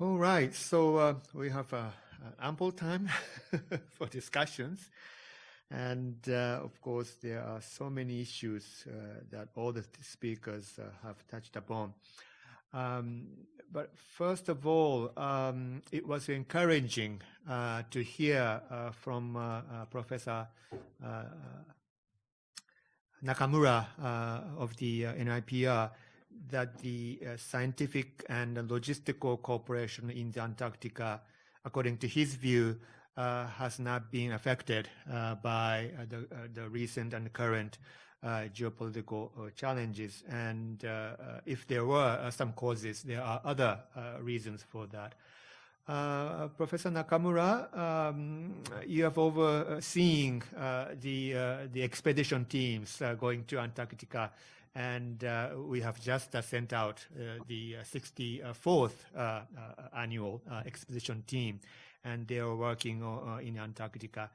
All right, so we have ample time for discussions. And of course, there are so many issues that all the speakers have touched upon. But first of all, it was encouraging to hear from Professor Nakamura of the NIPR that the scientific and logistical cooperation in the Antarctica, according to his view, has not been affected by the recent and current geopolitical challenges. And if there were some causes, there are other reasons for that. Professor Nakamura, you have overseen the expedition teams going to Antarctica, and we have just sent out the 64th annual expedition team, and they are working in Antarctica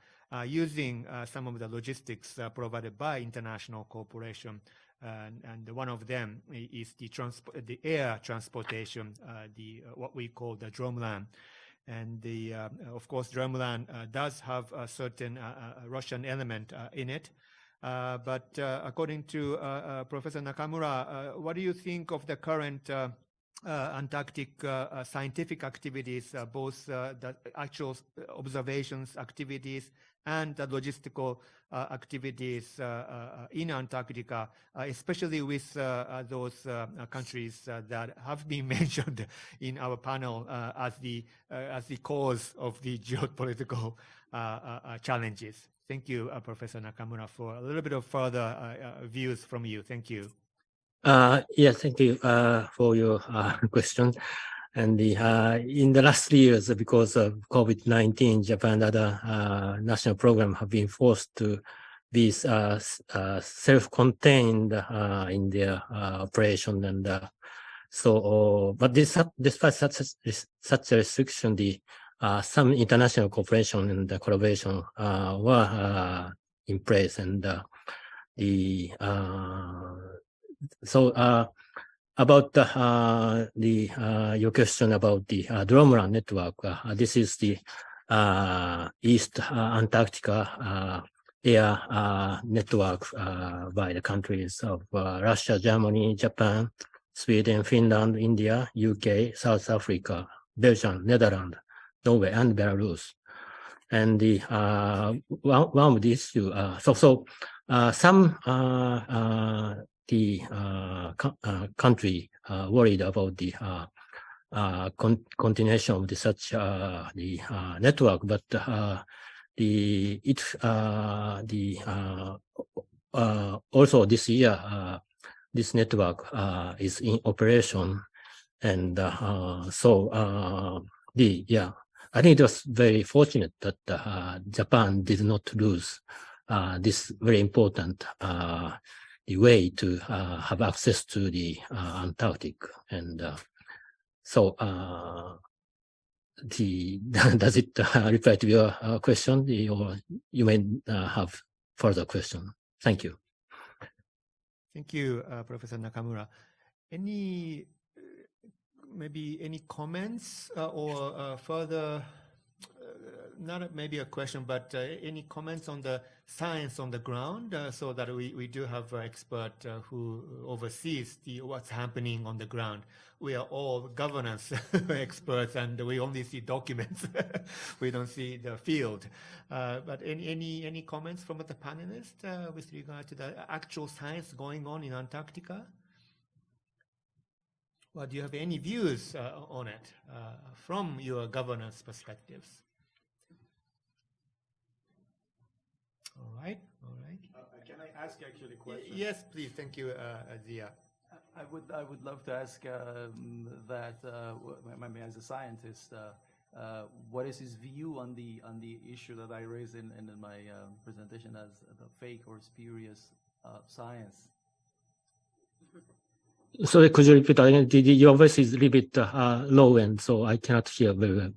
using some of the logistics provided by international cooperation. And one of them is the air transportation, what we call the drumline. And of course, drumline does have a certain Russian element in it. But according to Professor Nakamura, what do you think of the current Antarctic scientific activities, both the actual observations activities and the logistical activities in Antarctica, especially with those countries that have been mentioned in our panel as the cause of the geopolitical challenges? Thank you, Professor Nakamura, for a little bit of further views from you. Thank you. Yes, thank you for your question. And in the last 3 years, because of COVID-19, Japan and other national programs have been forced to be self-contained in their operation. And but despite such a restriction, some international cooperation and collaboration were in place. And about your question about the drumline network, this is the East Antarctica air network by the countries of Russia, Germany, Japan, Sweden, Finland, India, UK, South Africa, Belgium, Netherlands, Norway, and Belarus. And one of these two, some country worried about the continuation of such network, but also this year this network is in operation, and I think it was very fortunate that Japan did not lose this very important the way to have access to the Antarctic. And does it reply to your question, or you may have further question? Thank you. Thank you, Professor Nakamura. Maybe any comments or further, not maybe a question, but any comments on the science on the ground, so that we do have an expert who oversees what's happening on the ground. We are all governance experts, and we only see documents. We don't see the field. But any comments from the panelists with regard to the actual science going on in Antarctica? Well, do you have any views on it from your governance perspectives? All right. Can I ask actually a question? Yes, please. Thank you, Zia. I would love to ask that maybe as a scientist, what is his view on the issue that I raised in my presentation as the fake or spurious science? Sorry, could you repeat again? Your voice is a little bit low, and so I cannot hear very well.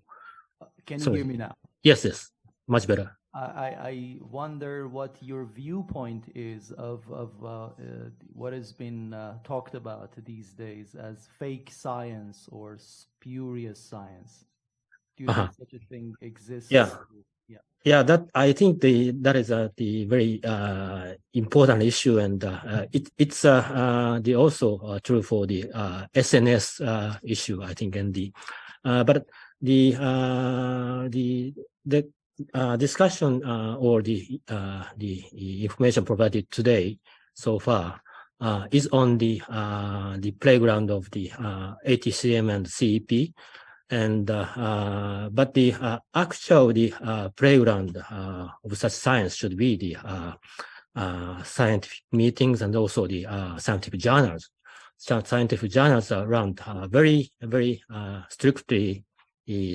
Can you hear me now? Yes, much better. I wonder what your viewpoint is of what has been talked about these days as fake science or spurious science. Do you think such a thing exists? Yeah. Yeah. Yeah, that I think that is the very important issue, and it's the also true for the SNS issue, I think, and but the discussion or the information provided today so far is on the playground of the ATCM and CEP. And but the actual playground of such science should be the scientific meetings and also the scientific journals. Scientific journals are run very strictly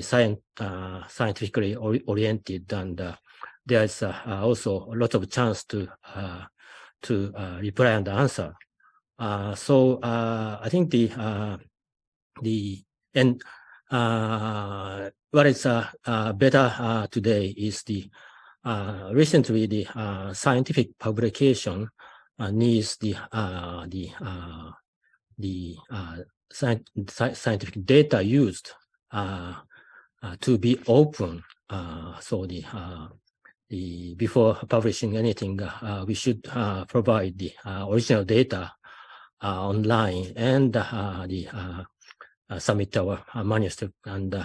scientifically oriented, and there's also a lot of chance to reply and answer. So I think what is better today is recently the scientific publication needs the scientific data used to be open. So before publishing anything, we should provide the original data online and submit our manuscript, and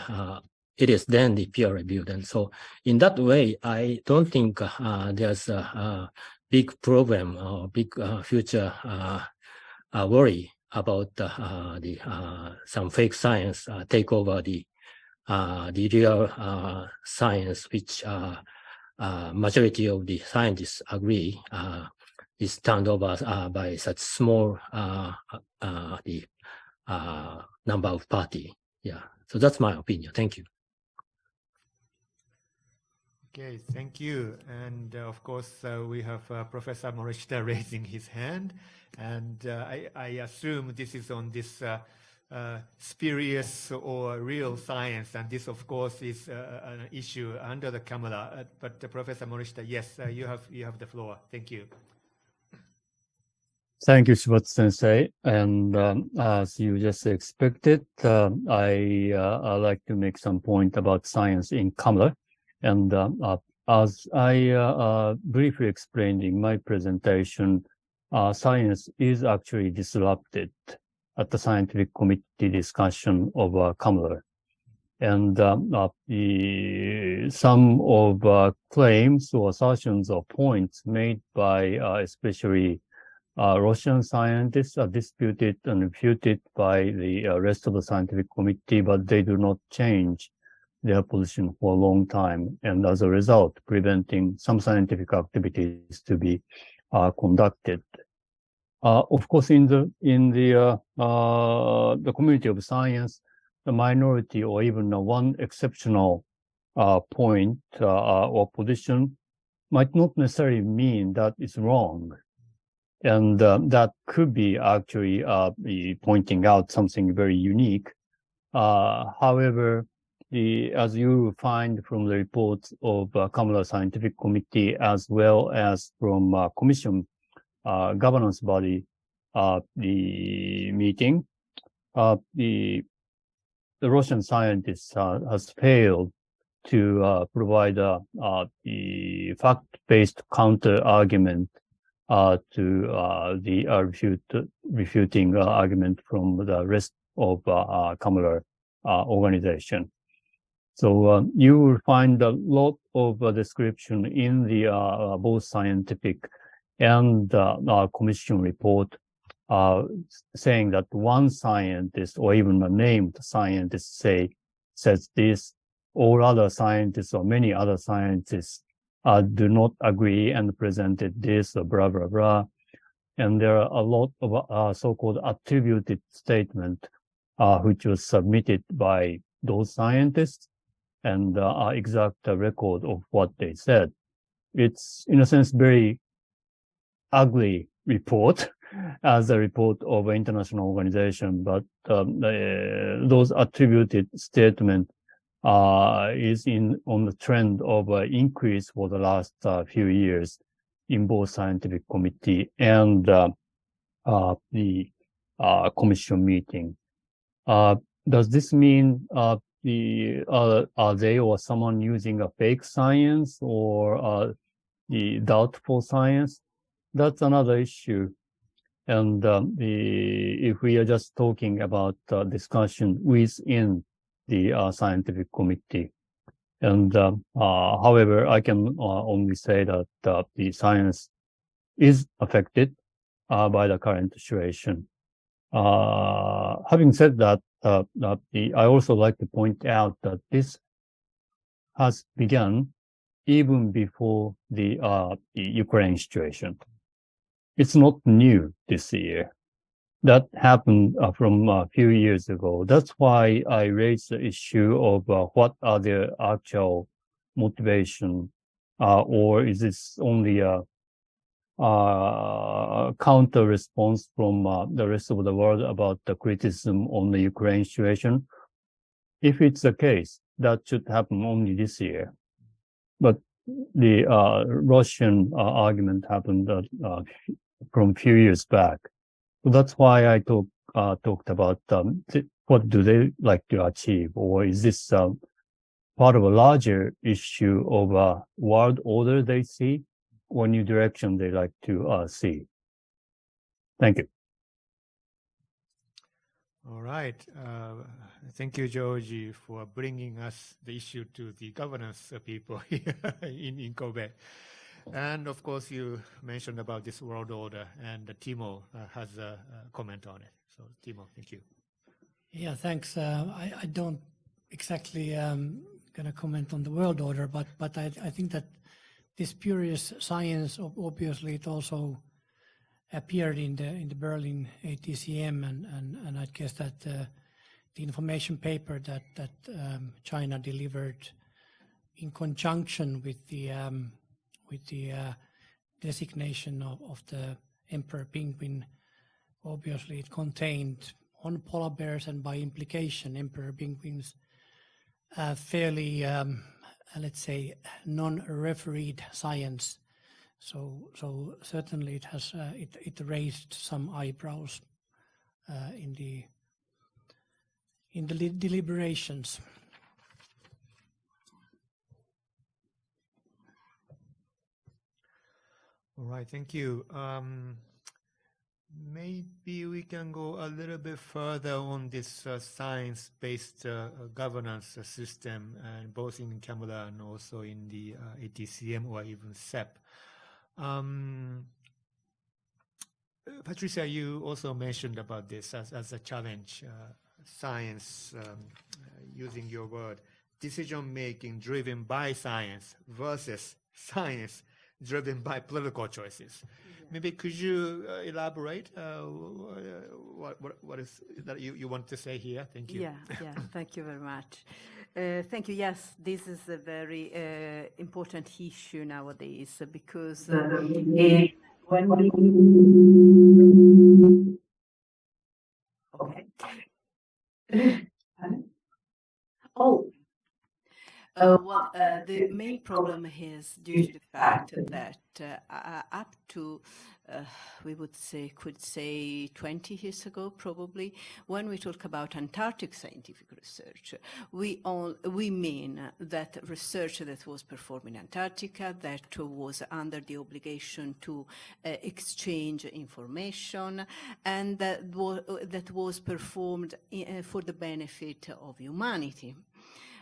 it is then the peer reviewed. And so in that way, I don't think there's a big problem or big future worry about some fake science take over the real science, which majority of the scientists agree is turned over by such small number of party. Yeah, so that's my opinion. Thank you. Okay, thank you. And of course, we have Professor Morishita raising his hand, and I assume this is on this spurious or real science, and this, of course, is an issue under the camera. But Professor Morishita, yes, you have the floor. Thank you. Thank you, Shibata-sensei. And as you just expected, I like to make some point about science in camera. And as I briefly explained in my presentation, science is actually disrupted at the scientific committee discussion of camera. And some of claims or assertions or points made by especially Russian scientists are disputed and refuted by the rest of the scientific committee, but they do not change their position for a long time, and as a result, preventing some scientific activities to be conducted. Of course, in the community of science, the minority or even one exceptional point or position might not necessarily mean that it's wrong. And that could be actually pointing out something very unique. However, as you find from the reports of Kamala Scientific Committee as well as from Commission governance body, the meeting, the Russian scientists has failed to provide the fact-based counter argument to the refuting argument from the rest of Kamala organization. So you will find a lot of description in the both scientific and commission report saying that one scientist or even a named scientist says this, all other scientists or many other scientists do not agree and presented this, blah, blah, blah. And there are a lot of so-called attributed statement which was submitted by those scientists and exact record of what they said. It's, in a sense, very ugly report as a report of an international organization, but those attributed statements is on the trend of increase for the last few years in both scientific committee and the commission meeting. Does this mean are they or someone using a fake science or the doubtful science? That's another issue. And if we are just talking about discussion within the scientific committee, and however, I can only say that the science is affected by the current situation. Having said that, I also like to point out that this has begun even before the Ukraine situation. It's not new this year. That happened from a few years ago. That's why I raised the issue of what are the actual motivation, or is this only a counter response from the rest of the world about the criticism on the Ukraine situation? If it's the case, that should happen only this year. But the Russian argument happened from a few years back. So that's why I talked about what do they like to achieve, or is this part of a larger issue of a world order they see, or new direction they like to see? Thank you. All right. Thank you, Georgie, for bringing us the issue to the governance people here in Kobe. And of course, you mentioned about this world order, and Timo has a comment on it. So, Timo, thank you. Yeah, thanks. I don't exactly gonna comment on the world order, but I think that this spurious science, obviously, it also appeared in the Berlin ATCM, and I guess that the information paper that China delivered in conjunction with the designation of the emperor penguin, obviously it contained on polar bears and by implication emperor penguins fairly let's say non-refereed science. So certainly it has it raised some eyebrows in the deliberations. All right, thank you. Maybe we can go a little bit further on this science-based governance system, and both in CAMLA and also in the ATCM or even CEP. Patricia, you also mentioned about this as a challenge, science, using your word, decision-making driven by science versus science driven by political choices. Yeah. Maybe could you elaborate what is that you want to say here? Thank you. Yeah, thank you very much. Thank you. Yes, this is a very important issue nowadays because when we... Okay. Well, the main problem is due to the fact that up to, we could say 20 years ago, probably, when we talk about Antarctic scientific research, we mean that research that was performed in Antarctica, that was under the obligation to exchange information, and that was performed for the benefit of humanity.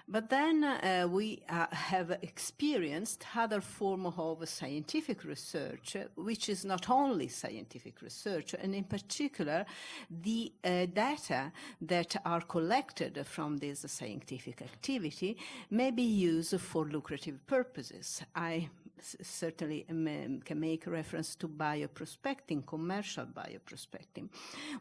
But then we have experienced other form of scientific research, which is not only scientific research, and in particular, the data that are collected from this scientific activity may be used for lucrative purposes. I certainly can make reference to bioprospecting, commercial bioprospecting.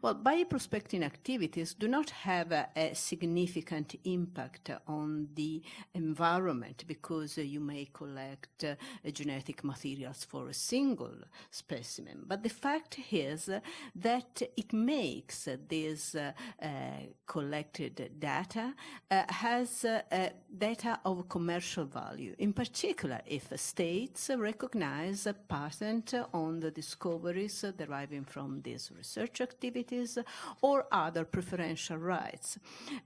Well, bioprospecting activities do not have a significant impact on the environment because you may collect genetic materials for a single specimen. But the fact is that it makes this collected data has data of commercial value, in particular if states recognize a patent on the discoveries deriving from these research activities or other preferential rights.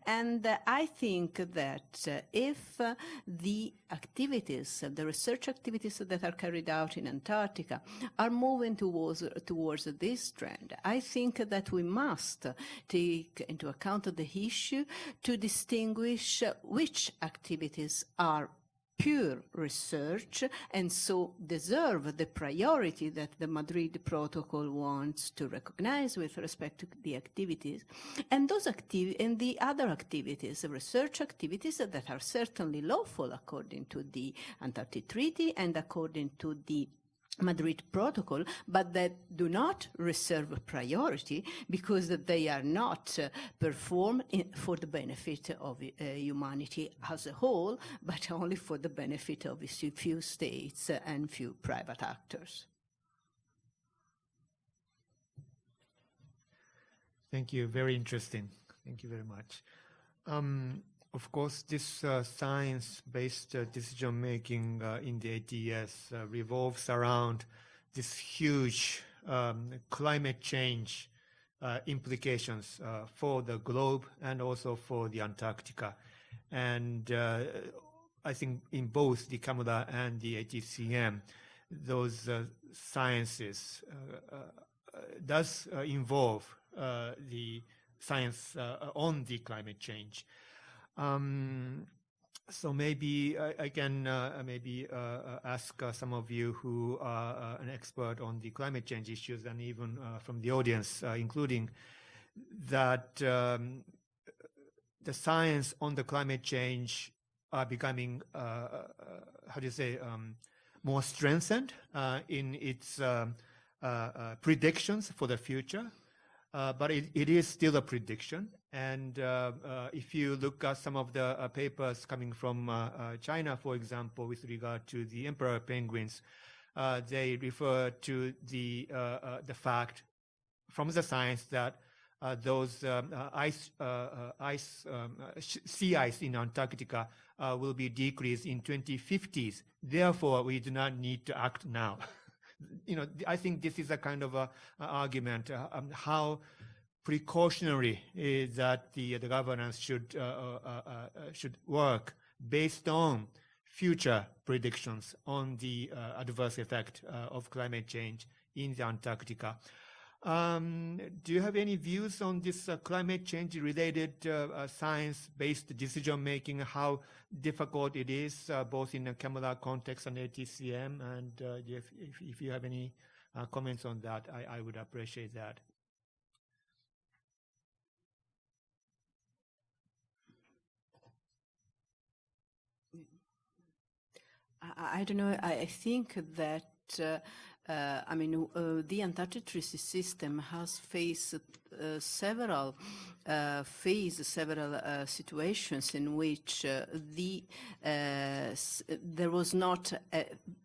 And I think that if the activities, the research activities that are carried out in Antarctica are moving towards this trend, I think that we must take into account the issue to distinguish which activities are pure research and so deserve the priority that the Madrid Protocol wants to recognize with respect to the activities, and those and the other activities, research activities that are certainly lawful according to the Antarctic Treaty and according to the Madrid Protocol, but that do not reserve priority because they are not performed for the benefit of humanity as a whole, but only for the benefit of a few states and few private actors. Thank you. Very interesting. Thank you very much. Of course, this science-based decision-making in the ATS revolves around this huge climate change implications for the globe and also for the Antarctica. And I think in both the CAMLA and the ATCM, those sciences does involve the science on the climate change. So maybe I can ask some of you who are an expert on the climate change issues, and even from the audience, including that the science on the climate change are becoming, more strengthened in its predictions for the future. But it is still a prediction. And if you look at some of the papers coming from China, for example, with regard to the emperor penguins, they refer to the fact from the science that those sea ice in Antarctica will be decreased in 2050s. Therefore, we do not need to act now. I think this is a kind of a argument how precautionary is that the governance should work based on future predictions on the adverse effect of climate change in the Antarctica. Do you have any views on this climate change related science-based decision making, how difficult it is both in the CAMLA context and ATCM? And if you have any comments on that, I would appreciate that. I don't know. I think that the Antarctic Treaty System has faced several situations in which there was not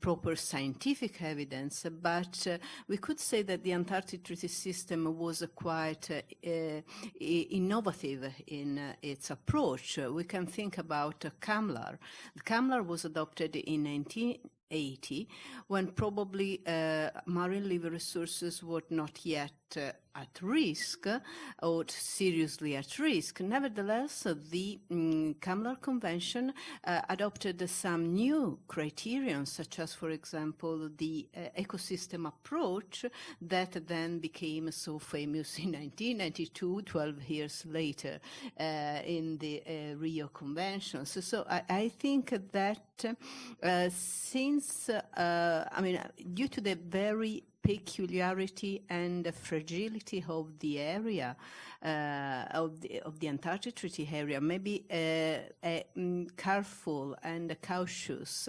proper scientific evidence, but we could say that the Antarctic Treaty System was quite innovative in its approach. We can think about CAMLAR. CAMLAR was adopted in 1980, when probably marine live resources were not yet at risk or seriously at risk. Nevertheless, the CAMLAR Convention adopted some new criterion, such as, for example, the ecosystem approach that then became so famous in 1992, 12 years later, in the Rio Convention. So I think that since, due to the very peculiarity and the fragility of the area, of the Antarctic Treaty area. Maybe a careful and a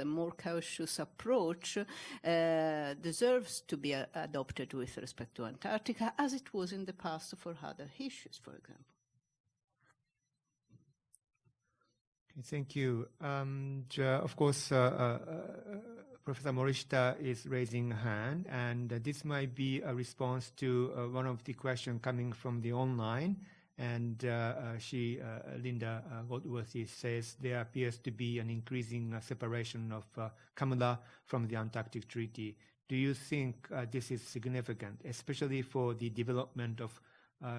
more cautious approach deserves to be adopted with respect to Antarctica, as it was in the past for other issues, for example. Thank you. Of course, Professor Morishita is raising a hand, and this might be a response to one of the questions coming from the online. And Linda Goldworthy says there appears to be an increasing separation of Canada from the Antarctic Treaty. Do you think this is significant, especially for the development of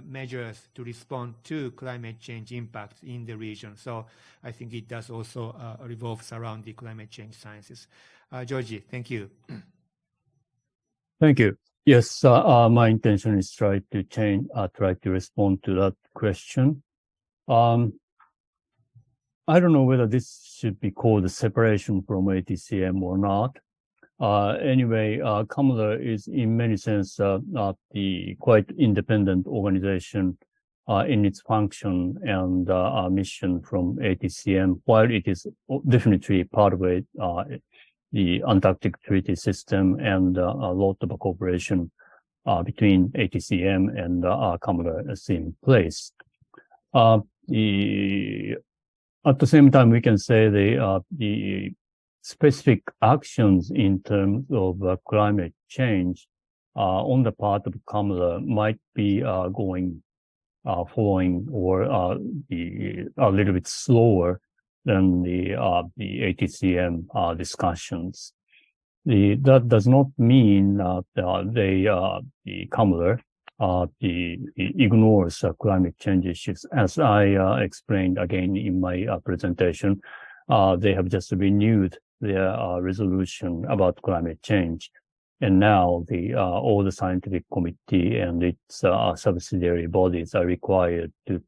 measures to respond to climate change impacts in the region? So I think it does also revolves around the climate change sciences. Georgie, thank you. Thank you. Yes, my intention is try to respond to that question. I don't know whether this should be called a separation from ATCM or not. Anyway, Kamala is in many sense the quite independent organization in its function and mission from ATCM, while it is definitely part of the Antarctic Treaty System, and a lot of cooperation between ATCM and Kamala is in place. At the same time, we can say the specific actions in terms of climate change on the part of Kamala might be following or a little bit slower than the ATCM discussions. That does not mean that the Kamala ignores climate change issues. As I explained again in my presentation, they have just renewed their resolution about climate change. And now all the scientific committee and its subsidiary bodies are required to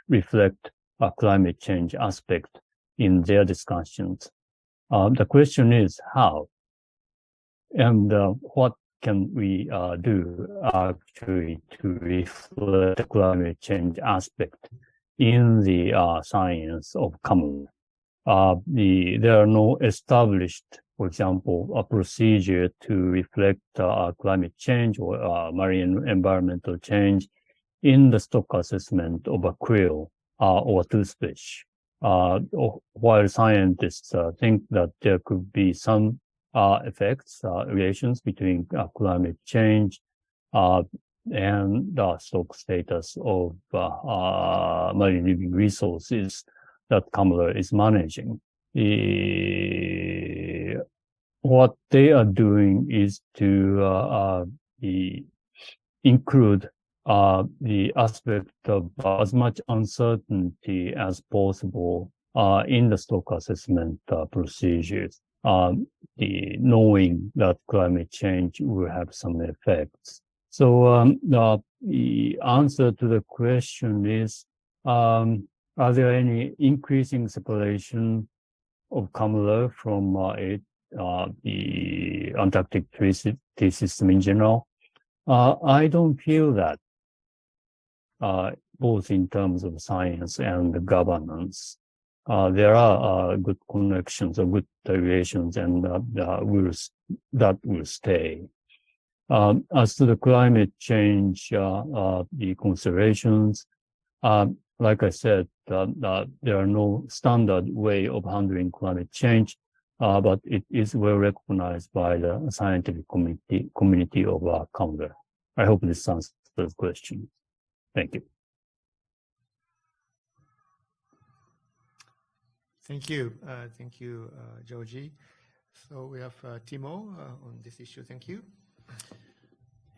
reflect a climate change aspect in their discussions. The question is how, and what can we do actually to reflect the climate change aspect in the science of common. There are no established, for example, a procedure to reflect climate change or marine environmental change in the stock assessment of a krill or toothfish. While scientists think that there could be some effects, relations between climate change and the stock status of marine living resources that Kamala is managing. What they are doing is to include the aspect of as much uncertainty as possible in the stock assessment procedures, knowing that climate change will have some effects. So the answer to the question is, are there any increasing separation of Kamala from the Antarctic Treaty System in general? I don't feel that, both in terms of science and governance. There are good connections or good relations, and that will stay. As to the climate change, the considerations, like I said, there are no standard way of handling climate change, but it is well recognized by the scientific community of Canada. I hope this answers the question. Thank you. Thank you. Thank you, Georgie. So we have Timo on this issue. Thank you.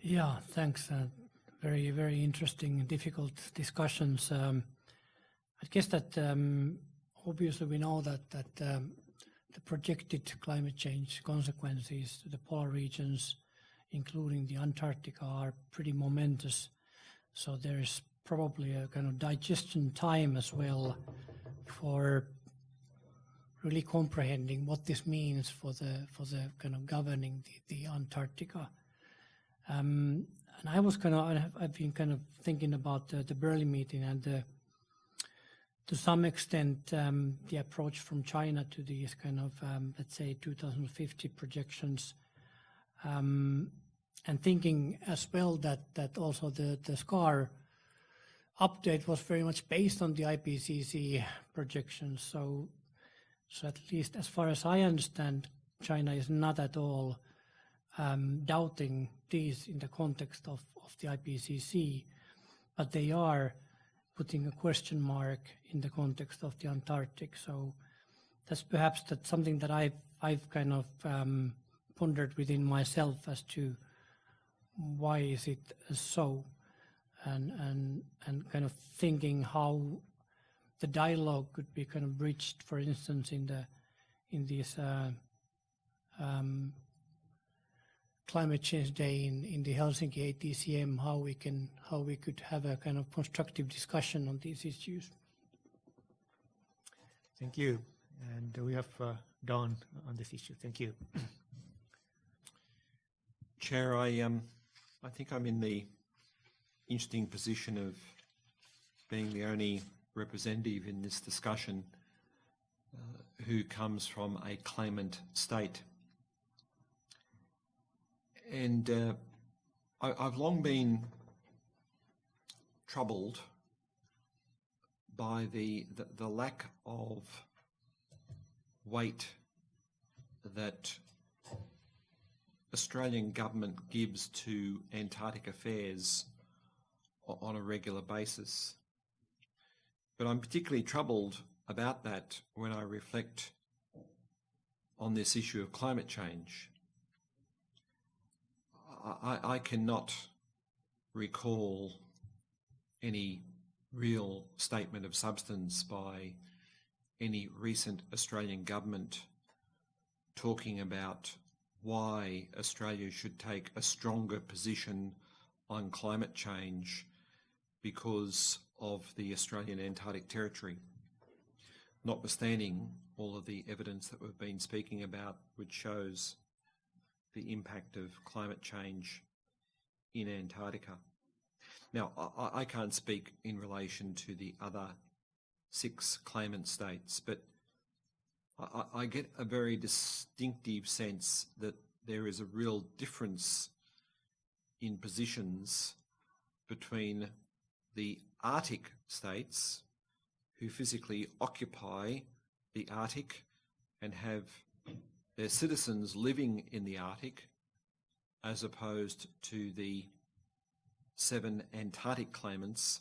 Yeah, thanks. Very, very interesting, difficult discussions. I guess that obviously we know that the projected climate change consequences to the polar regions, including the Antarctica, are pretty momentous. So there is probably a kind of digestion time as well for really comprehending what this means for the kind of governing the Antarctica. And I've been kind of thinking about the Berlin meeting and to some extent the approach from China to these kind of, let's say, 2050 projections, and thinking as well that also the SCAR update was very much based on the IPCC projections. So at least as far as I understand, China is not at all doubting these in the context of the IPCC, but they are putting a question mark in the context of the Antarctic. So that's perhaps something that I've kind of pondered within myself as to why is it so, and kind of thinking how the dialogue could be kind of bridged, for instance, in this climate change day in the Helsinki ATCM, how we could have a kind of constructive discussion on these issues. Thank you. And we have Don on this issue. Thank you. Chair, I think I'm in the interesting position of being the only representative in this discussion who comes from a claimant state. And I've long been troubled by the lack of weight that Australian government gives to Antarctic affairs on a regular basis. But I'm particularly troubled about that when I reflect on this issue of climate change. I cannot recall any real statement of substance by any recent Australian government talking about why Australia should take a stronger position on climate change because of the Australian Antarctic Territory, notwithstanding all of the evidence that we've been speaking about, which shows the impact of climate change in Antarctica. Now, I can't speak in relation to the other 6 claimant states, but I get a very distinctive sense that there is a real difference in positions between the Arctic states, who physically occupy the Arctic and have their citizens living in the Arctic, as opposed to the 7 Antarctic claimants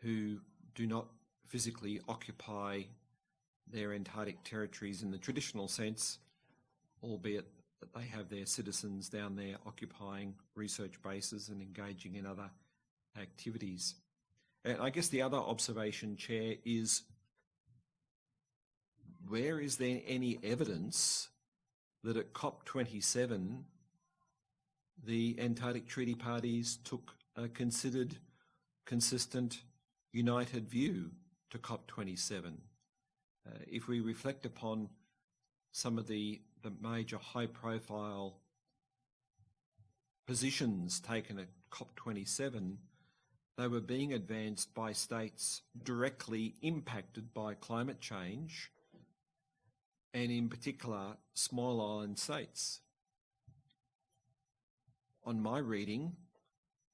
who do not physically occupy their Antarctic territories in the traditional sense, albeit that they have their citizens down there occupying research bases and engaging in other activities. And I guess the other observation, Chair, is where is there any evidence that at COP27 the Antarctic Treaty Parties took a considered, consistent, united view to COP27? If we reflect upon some of the major high-profile positions taken at COP27, they were being advanced by states directly impacted by climate change, and in particular, small island states. On my reading,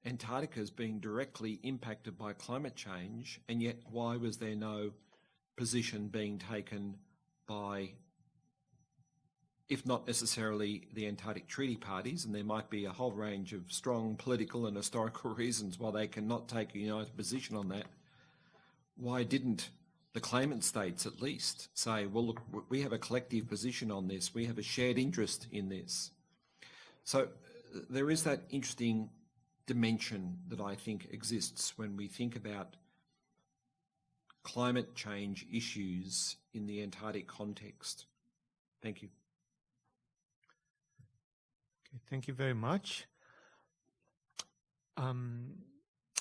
Antarctica is being directly impacted by climate change, and yet why was there no position being taken by, if not necessarily the Antarctic Treaty Parties, and there might be a whole range of strong political and historical reasons why they cannot take a united position on that, why didn't the claimant states at least say, well, look, we have a collective position on this, we have a shared interest in this? So there is that interesting dimension that I think exists when we think about climate change issues in the Antarctic context. Thank you. Okay, thank you very much.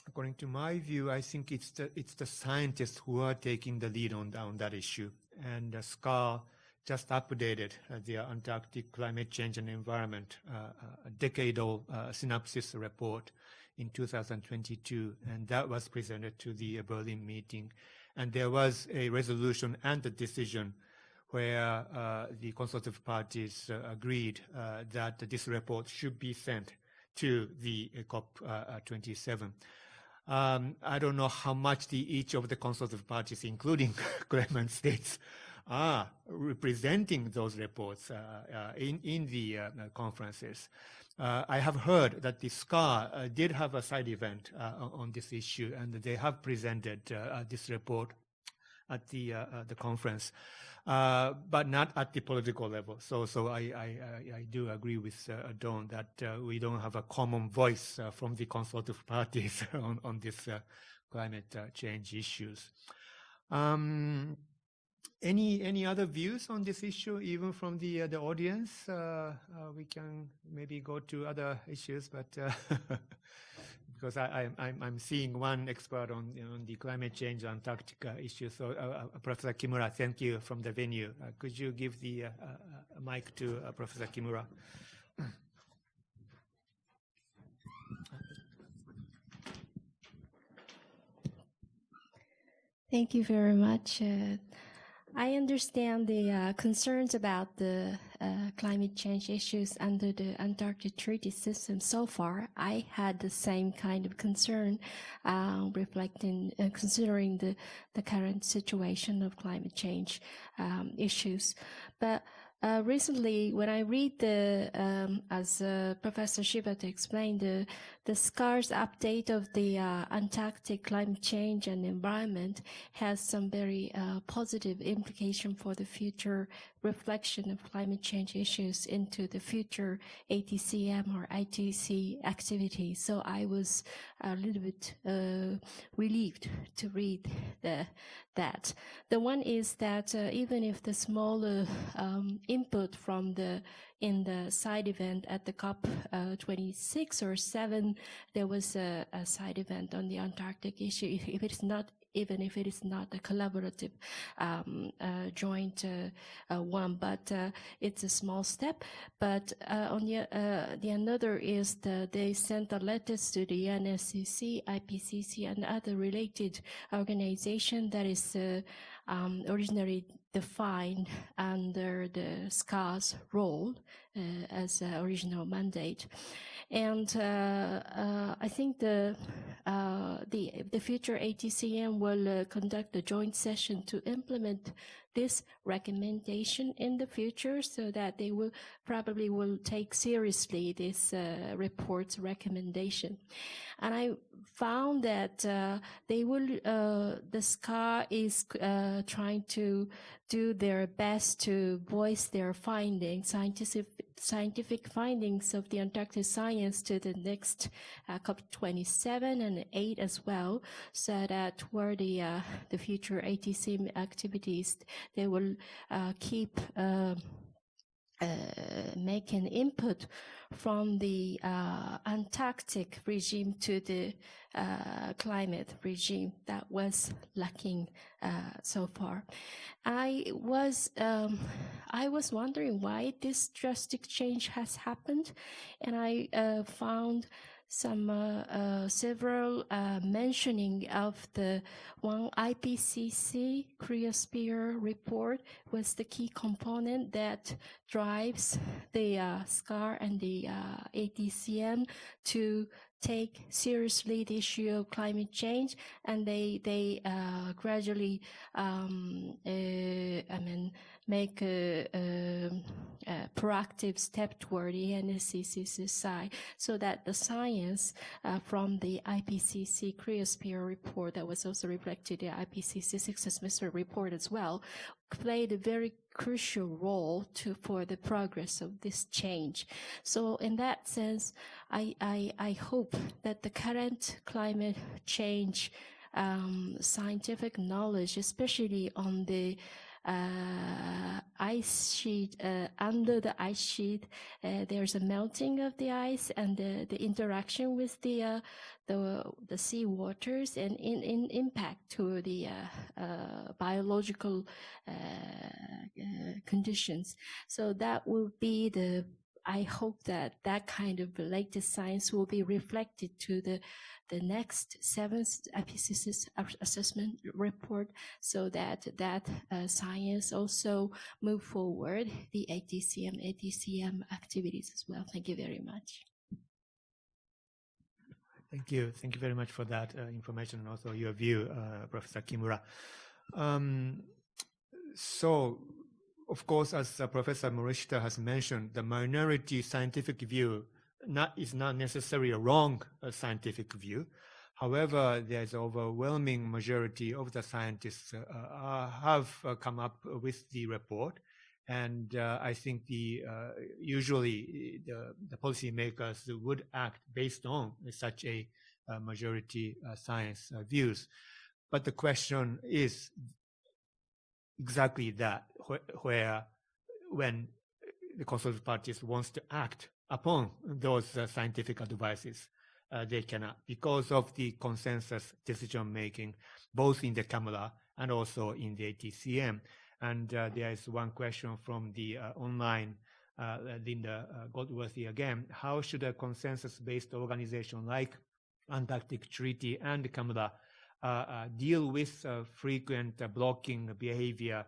According to my view, I think it's the scientists who are taking the lead on that issue, and SCAR just updated the Antarctic Climate Change and Environment decadal synopsis report in 2022, and that was presented to the Berlin meeting. And there was a resolution and a decision where the consultative parties agreed that this report should be sent to the COP27. I don't know how much each of the consultative parties, including claimant states, are representing those reports in the conferences. I have heard that the SCAR did have a side event on this issue, and they have presented this report at the conference, but not at the political level. So I do agree with Dawn that we don't have a common voice from the consultative parties on this climate change issues. Any other views on this issue, even from the audience? We can maybe go to other issues, but because I'm seeing one expert on the climate change Antarctica issue. So, Professor Kimura, thank you from the venue. Could you give the mic to Professor Kimura? Thank you very much. I understand the concerns about the climate change issues under the Antarctic Treaty System. So far, I had the same kind of concern, considering the current situation of climate change issues. But recently, when I read as Professor Shibata explained, the SCAR's update of the Antarctic climate change and environment has some very positive implication for the future reflection of climate change issues into the future ATCM or ITC activities. So I was a little bit relieved to read that. The one is that even if the smaller input from in the side event at the COP 26 or 7, there was a side event on the Antarctic issue. Even if it is not a collaborative joint one, but it's a small step. But on the another is they sent a letters to the UNSCC, IPCC, and other related organization that is originally defined under the SCAR's role as original mandate. And I think the future ATCM will conduct a joint session to implement this recommendation in the future, so that they will probably take seriously this report's recommendation. And I found that the SCAR is trying to do their best to voice their findings, scientific findings of the Antarctic science to the next COP27 and 8 as well, so that toward the future ATC activities, they will keep making input from the Antarctic regime to the climate regime that was lacking so far. I was wondering why this drastic change has happened, and I found several mentioning of the one IPCC cryosphere report was the key component that drives the SCAR and the ATCM to take seriously the issue of climate change, and they gradually make a proactive step toward the UNSCC side, so that the science from the IPCC cryosphere report that was also reflected in the IPCC sixth semester report as well played a very crucial role for the progress of this change. So in that sense, I hope that the current climate change scientific knowledge, especially on the ice sheet, under the ice sheet, there's a melting of the ice and the interaction with the sea waters and in impact to the biological conditions. So that will be I hope that that kind of latest science will be reflected to the next 7th IPCC assessment report, so that science also move forward the ATCM activities as well. Thank you very much. Thank you. Thank you very much for that information and also your view, Professor Kimura. So, of course, as Professor Morishita has mentioned, the minority scientific view is not necessarily a wrong scientific view. However, there's an overwhelming majority of the scientists have come up with the report. And I think usually the policymakers would act based on such a majority science views. But the question is exactly that, when the conservative parties wants to act upon those scientific advices, they cannot, because of the consensus decision making, both in the Camera and also in the ATCM. And there is one question from the online, Linda Goldworthy again. How should a consensus-based organization like Antarctic Treaty and the Camera deal with frequent blocking behavior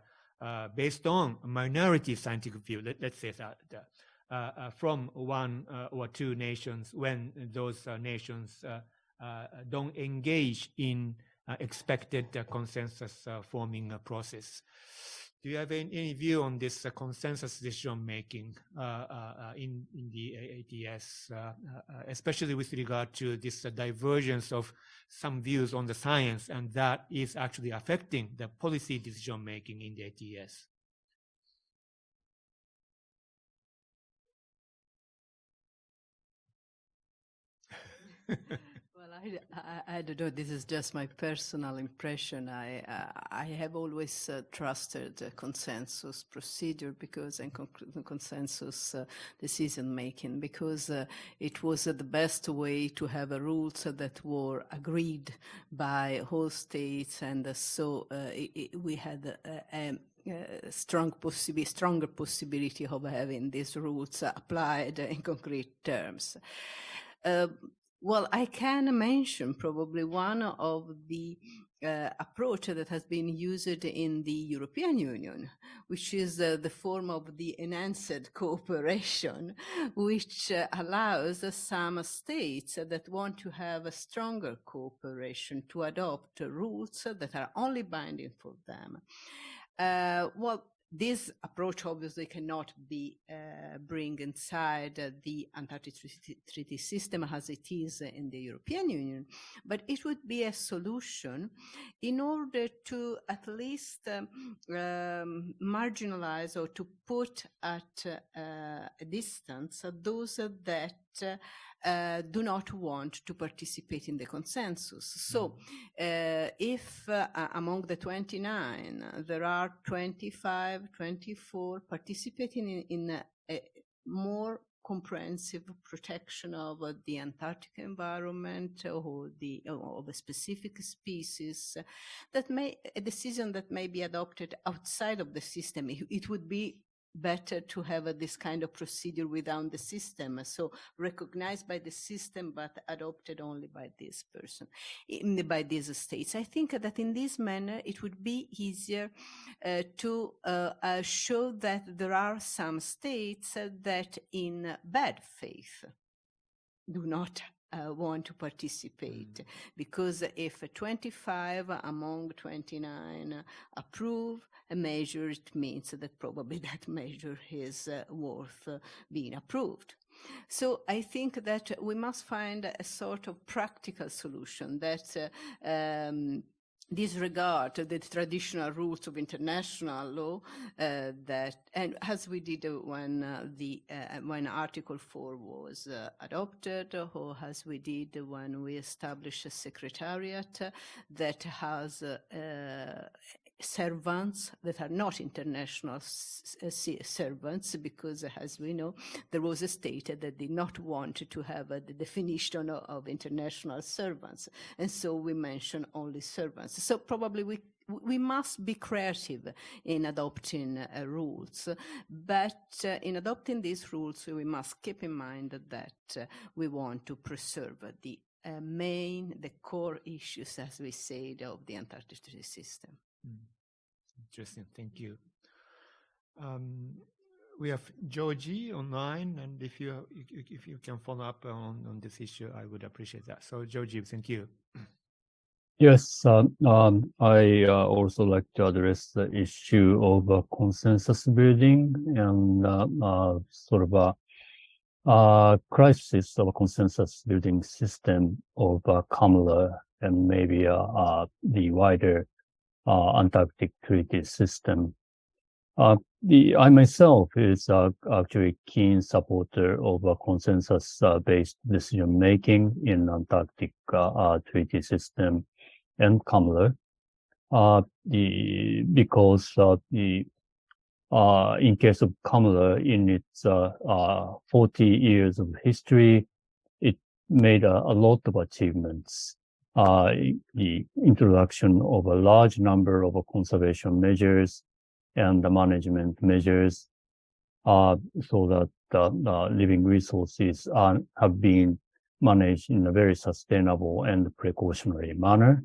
based on minority scientific view, let's say that, from one or two nations, when those nations don't engage in expected consensus forming process? Do you have any view on this consensus decision making in the ATS, especially with regard to this divergence of some views on the science, and that is actually affecting the policy decision making in the ATS? Well, I don't know. This is just my personal impression. I have always trusted consensus procedure and consensus decision making, because it was the best way to have rules that were agreed by all states, and so we had a stronger possibility of having these rules applied in concrete terms. Well, I can mention probably one of the approach that has been used in the European Union, which is the form of the enhanced cooperation, which allows some states that want to have a stronger cooperation to adopt rules that are only binding for them. Well, this approach obviously cannot be bring inside the Antarctic Treaty system as it is in the European Union, but it would be a solution in order to at least marginalize or to put at a distance those that do not want to participate in the consensus. So if among the 29 there are 25, 24 participating in a more comprehensive protection of the Antarctic environment or of a specific species, a decision that may be adopted outside of the system, it would be better to have this kind of procedure within the system, so recognized by the system but adopted only by this person, by these states. I think that in this manner it would be easier to show that there are some states that in bad faith do not want to participate, because if 25 among 29 approve a measure, it means that probably that measure is worth being approved. So I think that we must find a sort of practical solution that disregard the traditional rules of international law and as we did when Article 4 was adopted, or as we did when we established a secretariat that has servants that are not international servants, because as we know, there was a state that did not want to have the definition of international servants, and so we mention only servants. So probably we must be creative in adopting rules, but in adopting these rules we must keep in mind that we want to preserve the core issues, as we said, of the Antarctic Treaty System. Interesting, thank you. We have Georgie online, and if you can follow up on this issue, I would appreciate that. So Georgie, thank you. Yes, I also like to address the issue of consensus building and sort of a crisis of a consensus building system of CAMLR and maybe the wider Antarctic Treaty System. I myself is actually keen supporter of a consensus-based decision-making in Antarctic Treaty System and CAMLR, because in case of CAMLR, in its 40 years of history, it made a lot of achievements. The introduction of a large number of conservation measures and the management measures, so that living resources have been managed in a very sustainable and precautionary manner.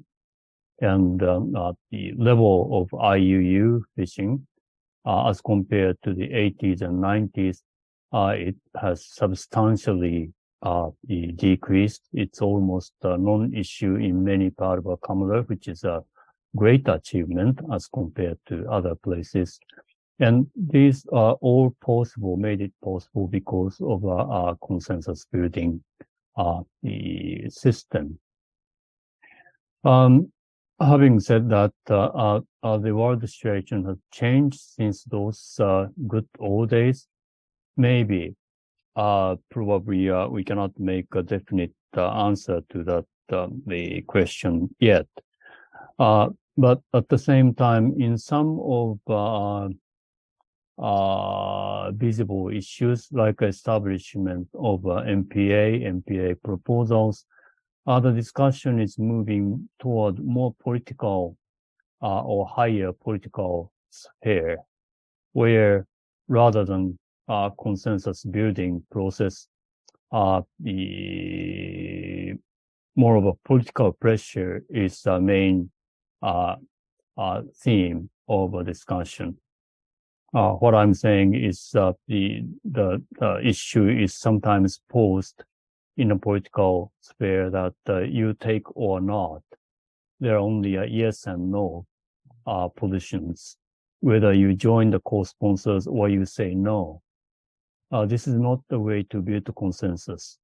And the level of IUU fishing, as compared to the 80s and 90s, it has substantially decreased. It's almost a non-issue in many parts of CAMLR, which is a great achievement as compared to other places. And these are all possible, made it possible because of a consensus building the system. Having said that, the world situation has changed since those good old days. Maybe, probably, we cannot make a definite answer to that the question yet. But at the same time, in some of visible issues like establishment of MPA proposals, the discussion is moving toward more political or higher political sphere, where rather than consensus building process, the more of a political pressure is the main theme of a discussion. What I'm saying is the issue is sometimes posed in a political sphere that you take or not. There are only a yes and no positions, whether you join the co-sponsors or you say no. This is not the way to build a consensus.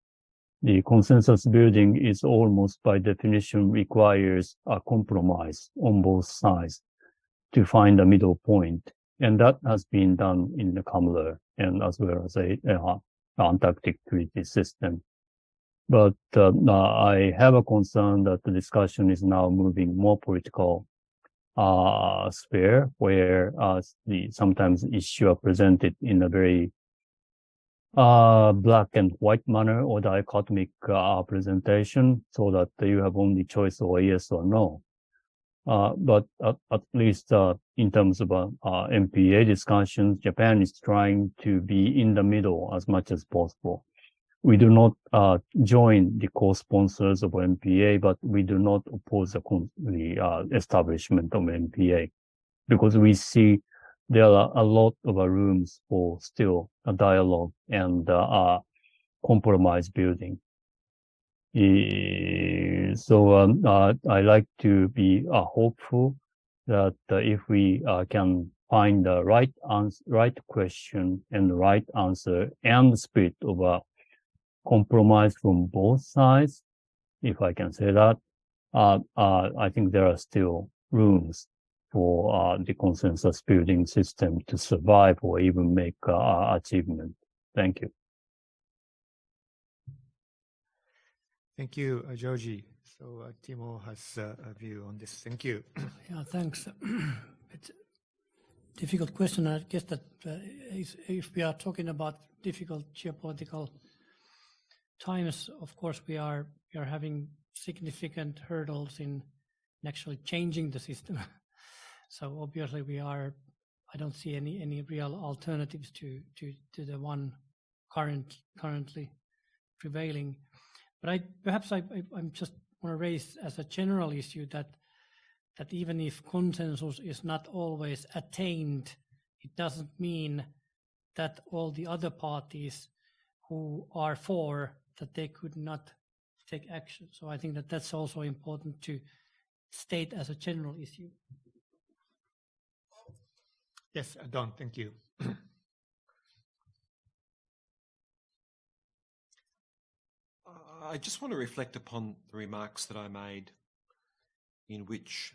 The consensus building is almost by definition requires a compromise on both sides to find a middle point. And that has been done in the CAMLR and as well as the Antarctic Treaty System. But I have a concern that the discussion is now moving more political sphere, where sometimes issues are presented in a very black and white manner or dichotomic presentation, so that you have only choice or yes or no. But at least in terms of MPA discussions, Japan is trying to be in the middle as much as possible. We do not join the co-sponsors of MPA, but we do not oppose the establishment of MPA, because we see there are a lot of rooms for still a dialogue and compromise building. So I like to be hopeful that if we can find the right question and the right answer and the spirit of a compromise from both sides, if I can say that, I think there are still rooms for the consensus building system to survive or even make achievement. Thank you. Thank you, Georgie. So Timo has a view on this. Thank you. Yeah, thanks. It's a difficult question. I guess that if we are talking about difficult geopolitical times, of course, we are having significant hurdles in actually changing the system. So obviously I don't see any real alternatives to the one currently prevailing. But I'm just want to raise as a general issue that even if consensus is not always attained, it doesn't mean that all the other parties who are for that they could not take action. So I think that that's also important to state as a general issue. Yes, Don, thank you. I just want to reflect upon the remarks that I made, in which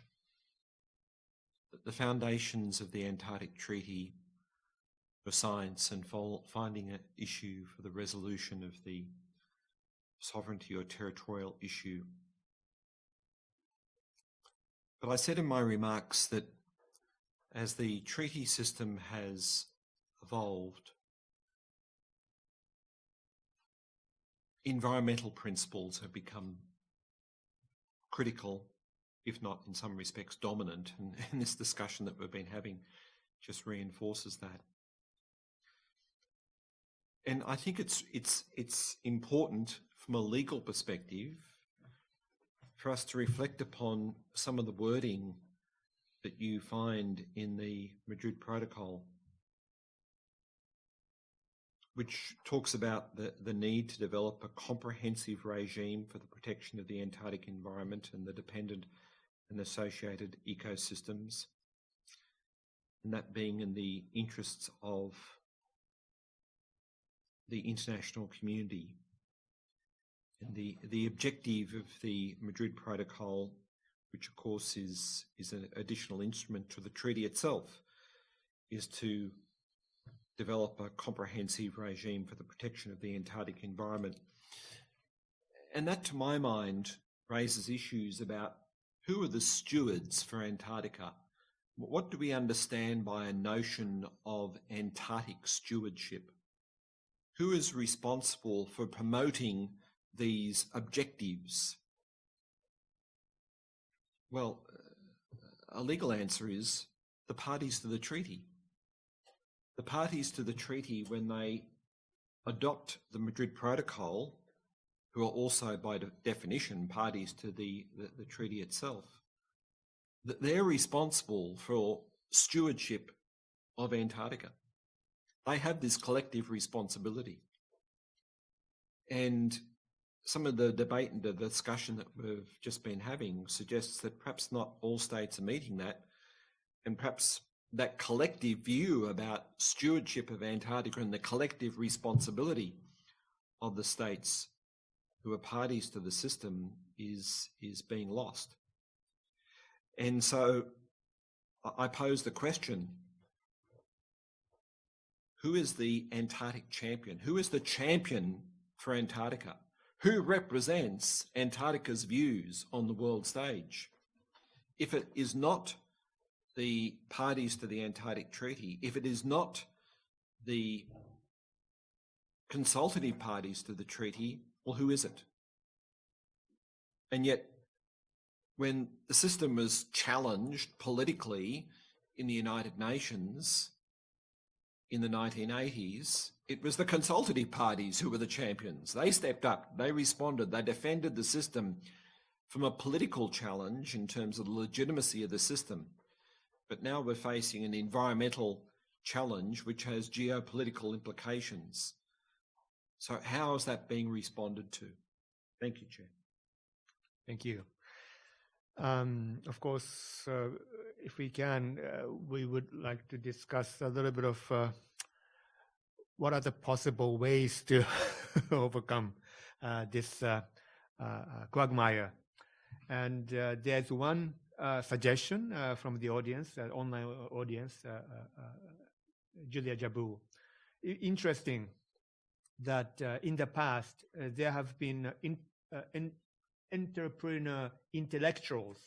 the foundations of the Antarctic Treaty for science and finding an issue for the resolution of the sovereignty or territorial issue. But I said in my remarks that as the treaty system has evolved, environmental principles have become critical, if not in some respects dominant, and this discussion that we've been having just reinforces that. And I think it's important from a legal perspective for us to reflect upon some of the wording that you find in the Madrid Protocol, which talks about the need to develop a comprehensive regime for the protection of the Antarctic environment and the dependent and associated ecosystems, and that being in the interests of the international community. And the objective of the Madrid Protocol, which of course is an additional instrument to the treaty itself, is to develop a comprehensive regime for the protection of the Antarctic environment. And that, to my mind, raises issues about who are the stewards for Antarctica. What do we understand by a notion of Antarctic stewardship? Who is responsible for promoting these objectives? Well, a legal answer is the parties to the treaty. The parties to the treaty, when they adopt the Madrid Protocol, who are also by definition parties to the treaty itself, they're responsible for stewardship of Antarctica. They have this collective responsibility. And some of the debate and the discussion that we've just been having suggests that perhaps not all states are meeting that, and perhaps that collective view about stewardship of Antarctica and the collective responsibility of the states who are parties to the system is being lost. And so I pose the question, who is the Antarctic champion? Who is the champion for Antarctica? Who represents Antarctica's views on the world stage? If it is not the parties to the Antarctic Treaty, if it is not the consultative parties to the treaty, well, who is it? And yet, when the system was challenged politically in the United Nations in the 1980s, it was the consultative parties who were the champions. They stepped up, they responded, they defended the system from a political challenge in terms of the legitimacy of the system. But now we're facing an environmental challenge which has geopolitical implications. So how is that being responded to? Thank you, Chair. Thank you. Of course, if we can, we would like to discuss a little bit of what are the possible ways to overcome this quagmire. And there's one suggestion from the audience, online audience, Julia Jabu. Interesting that in the past there have been entrepreneur intellectuals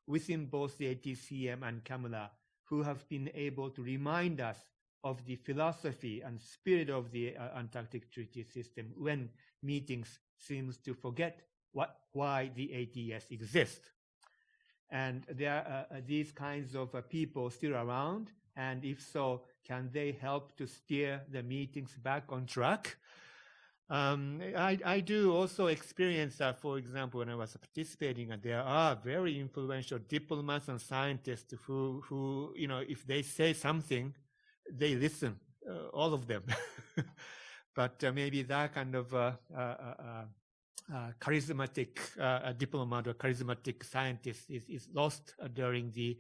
within both the ATCM and CAMLA who have been able to remind us of the philosophy and spirit of the Antarctic Treaty System when meetings seems to forget why the ATS exists. And there are these kinds of people still around, and if so, can they help to steer the meetings back on track? I do also experience that, for example, when I was participating, and there are very influential diplomats and scientists who if they say something, they listen, all of them. But maybe that kind of charismatic diplomat or charismatic scientist is lost during the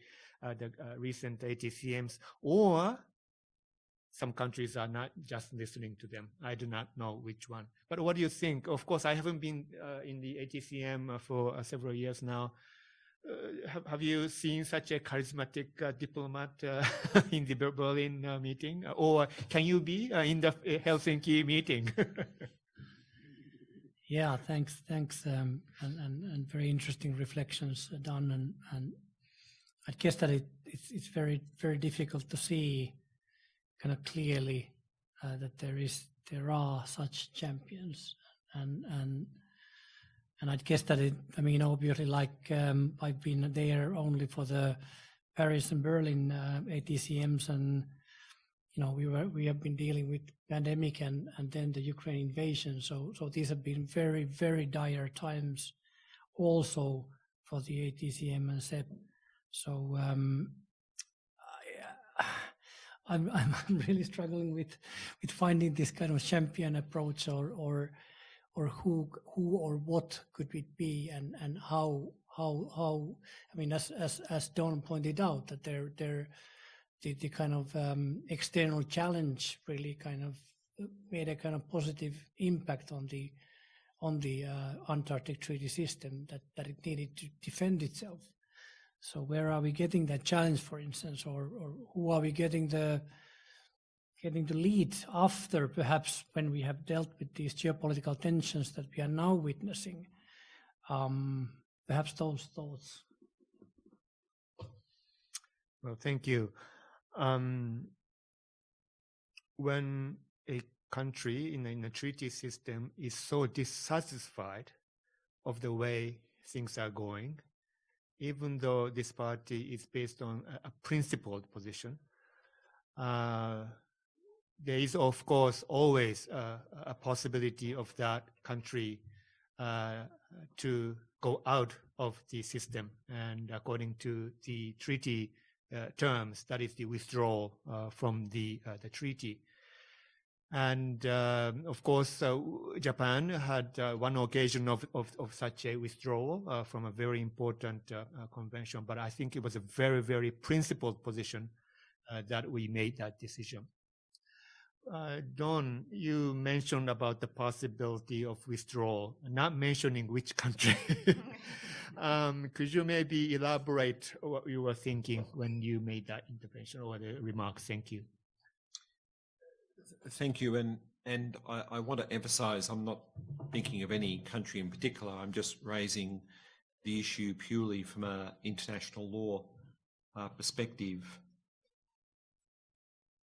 recent ATCMs, or some countries are not just listening to them. I do not know which one. But what do you think? Of course, I haven't been in the ATCM for several years now. Have you seen such a charismatic diplomat in the Berlin meeting? Or can you be in the Helsinki meeting? Yeah, thanks, and very interesting reflections done, and I guess that it's very, very difficult to see kind of clearly that there are such champions, and I guess that obviously, like I've been there only for the Paris and Berlin ATCMs, and we have been dealing with pandemic and then the Ukraine invasion. So these have been very, very dire times also for the ATCM and SEP. So I'm really struggling with finding this kind of champion approach or who or what could it be, and how as Don pointed out, that the kind of external challenge really kind of made a kind of positive impact on the Antarctic Treaty System, that it needed to defend itself. So where are we getting that challenge, for instance, or who are we getting the lead after, perhaps when we have dealt with these geopolitical tensions that we are now witnessing? Perhaps those thoughts. Well, thank you. When a country in a treaty system is so dissatisfied of the way things are going, even though this party is based on a principled position, there is, of course, always a possibility of that country to go out of the system. And according to the treaty terms, that is the withdrawal from the treaty. And of course, Japan had one occasion of such a withdrawal from a very important convention. But I think it was a very, very principled position that we made that decision. Don, you mentioned about the possibility of withdrawal, not mentioning which country. Could you maybe elaborate what you were thinking when you made that intervention or the remarks? Thank you. Thank you. And I want to emphasize, I'm not thinking of any country in particular. I'm just raising the issue purely from an international law perspective.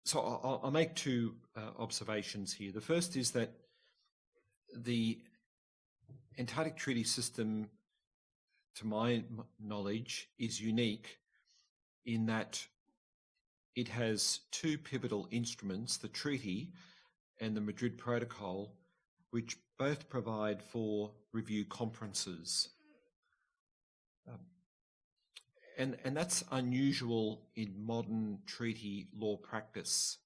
So I'll make two observations here. The first is that the Antarctic Treaty System, to my knowledge, is unique in that it has two pivotal instruments, the treaty and the Madrid Protocol, which both provide for review conferences. And that's unusual in modern treaty law practice.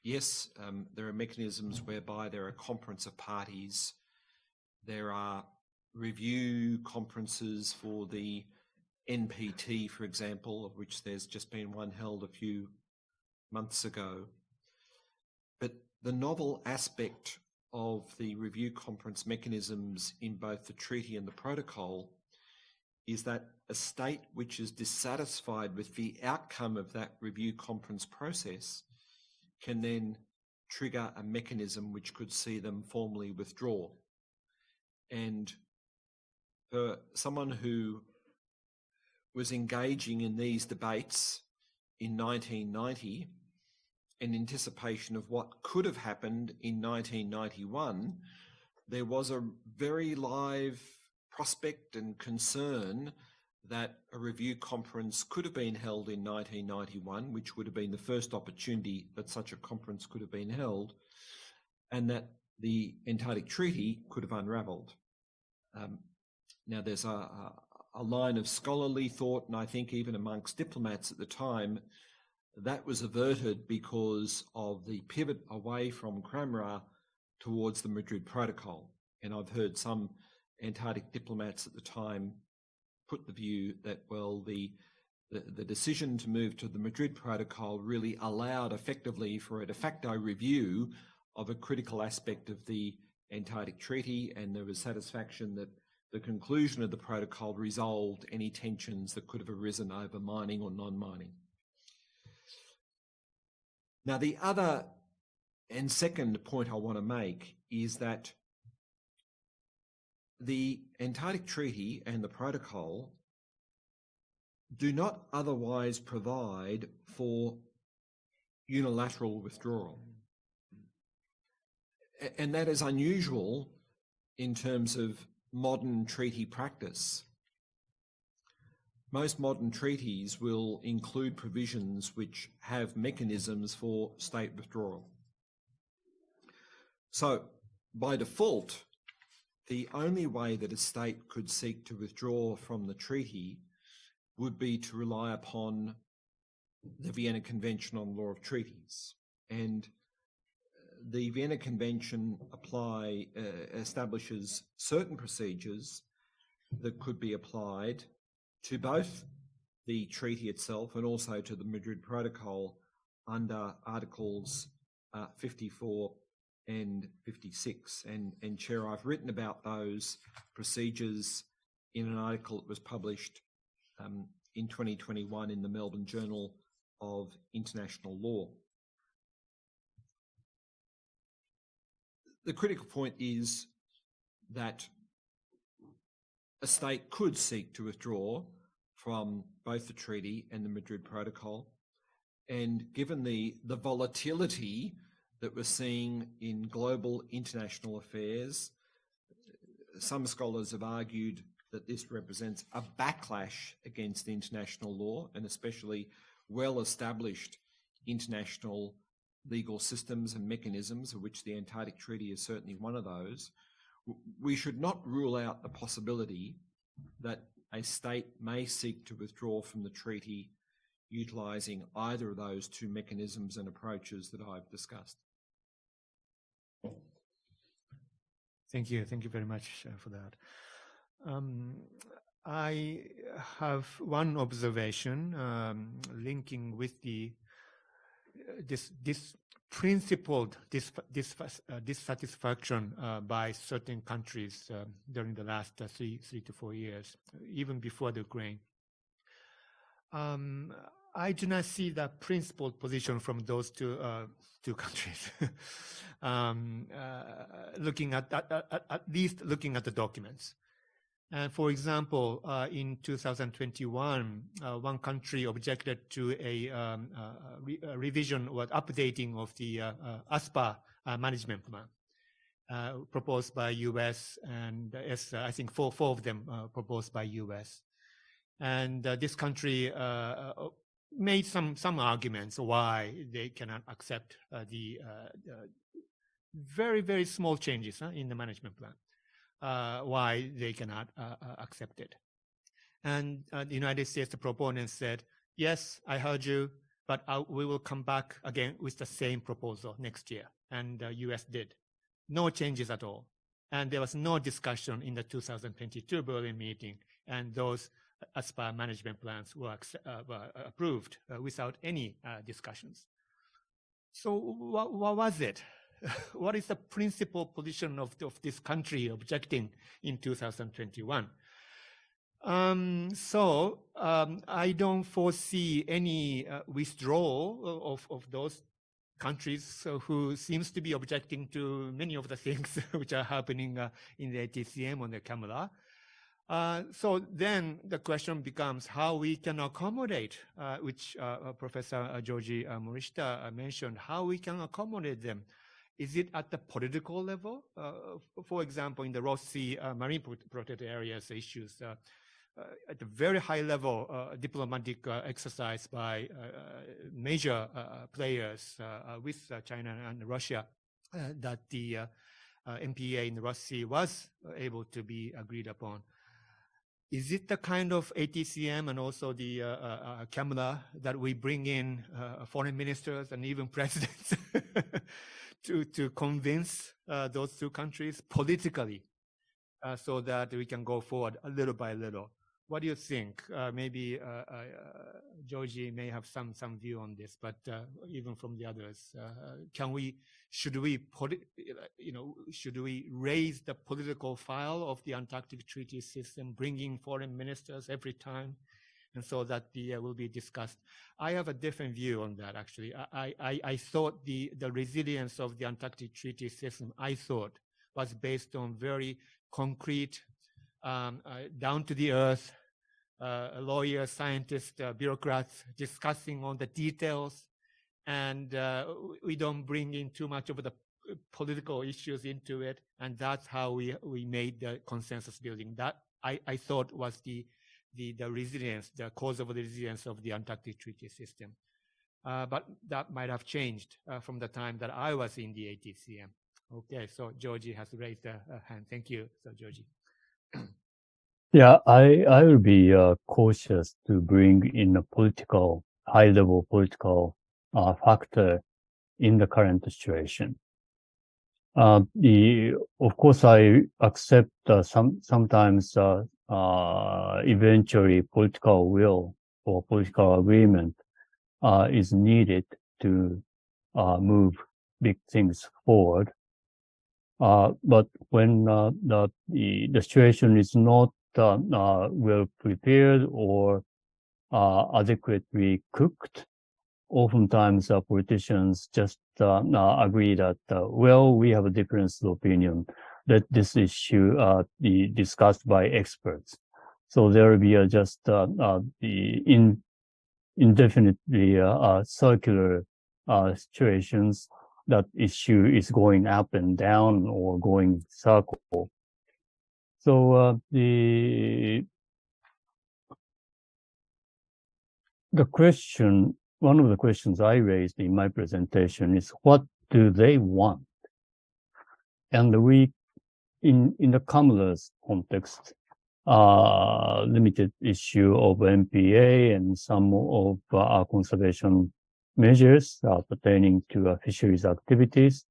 Yes, there are mechanisms whereby there are conference of parties. There are review conferences for the NPT, for example, of which there's just been one held a few months ago. But the novel aspect of the review conference mechanisms in both the treaty and the protocol is that a state which is dissatisfied with the outcome of that review conference process can then trigger a mechanism which could see them formally withdraw. And for someone who was engaging in these debates in 1990, in anticipation of what could have happened in 1991, there was a very live prospect and concern that a review conference could have been held in 1991, which would have been the first opportunity that such a conference could have been held, and that the Antarctic Treaty could have unravelled. Now, there's a line of scholarly thought, and I think even amongst diplomats at the time, that was averted because of the pivot away from CRAMRA towards the Madrid Protocol. And I've heard some Antarctic diplomats at the time put the view that, well, the decision to move to the Madrid Protocol really allowed effectively for a de facto review of a critical aspect of the Antarctic Treaty, and there was satisfaction that the conclusion of the protocol resolved any tensions that could have arisen over mining or non-mining. Now, the other and second point I want to make is that the Antarctic Treaty and the protocol do not otherwise provide for unilateral withdrawal. And that is unusual in terms of modern treaty practice. Most modern treaties will include provisions which have mechanisms for state withdrawal. So, by default, the only way that a state could seek to withdraw from the treaty would be to rely upon the Vienna Convention on Law of Treaties. And the Vienna Convention establishes certain procedures that could be applied to both the treaty itself and also to the Madrid Protocol under Articles 54 and 56. And Chair, I've written about those procedures in an article that was published in 2021 in the Melbourne Journal of International Law. The critical point is that a state could seek to withdraw from both the treaty and the Madrid Protocol. And given the volatility that we're seeing in global international affairs, some scholars have argued that this represents a backlash against international law and especially well-established international legal systems and mechanisms, of which the Antarctic Treaty is certainly one of those. We should not rule out the possibility that a state may seek to withdraw from the treaty utilising either of those two mechanisms and approaches that I've discussed. Thank you very much for that. I have one observation linking with this principled dissatisfaction by certain countries during the last 3 to 4 years, even before the Ukraine. I do not see that principled position from those two countries. Looking at least looking at the documents. And for example, in 2021, one country objected to a revision or updating of the ASPA management plan proposed by US, and I think four of them proposed by US. And this country made some arguments why they cannot accept the very, very small changes in the management plan. Why they cannot accept it. And the United States, the proponents said, yes, I heard you, but we will come back again with the same proposal next year. And the US did. No changes at all. And there was no discussion in the 2022 Berlin meeting, and those ASPA management plans were approved without any discussions. So what was it? What is the principal position of this country objecting in 2021? I don't foresee any withdrawal of those countries who seems to be objecting to many of the things which are happening in the ATCM on the camera. So then the question becomes how we can accommodate, which Professor Georgi Morishita mentioned, how we can accommodate them. Is it at the political level? For example, in the Ross Sea marine protected areas issues, at a very high level diplomatic exercise by major players with China and Russia, that the MPA in the Ross Sea was able to be agreed upon. Is it the kind of ATCM and also the camera that we bring in foreign ministers and even presidents to convince those two countries politically so that we can go forward a little by little? What do you think? Maybe Georgie may have some view on this, but even from the others, should we raise the political file of the Antarctic Treaty System, bringing foreign ministers every time, and so that will be discussed? I have a different view on that. Actually, I thought the resilience of the Antarctic Treaty System, was based on very concrete, down to the earth, lawyers, scientists, bureaucrats discussing on the details, and we don't bring in too much of the political issues into it, and that's how we made the consensus building. That I thought was the resilience, the cause of the resilience of the Antarctic Treaty System. But that might have changed from the time that I was in the ATCM. Okay, so Georgie has raised a hand. Thank you, so Georgie. Yeah, I will be cautious to bring in a high-level political factor in the current situation. Of course, I accept sometimes eventually political will or political agreement is needed to move big things forward. But when the situation is not well prepared or adequately cooked, oftentimes politicians just agree that, well, we have a difference of opinion. Let this issue be discussed by experts. So there will be just the indefinitely circular situations. That issue is going up and down or going circle. So one of the questions I raised in my presentation is, what do they want? And we, in the Kamala's context, limited issue of MPA and some of our conservation measures pertaining to fisheries activities.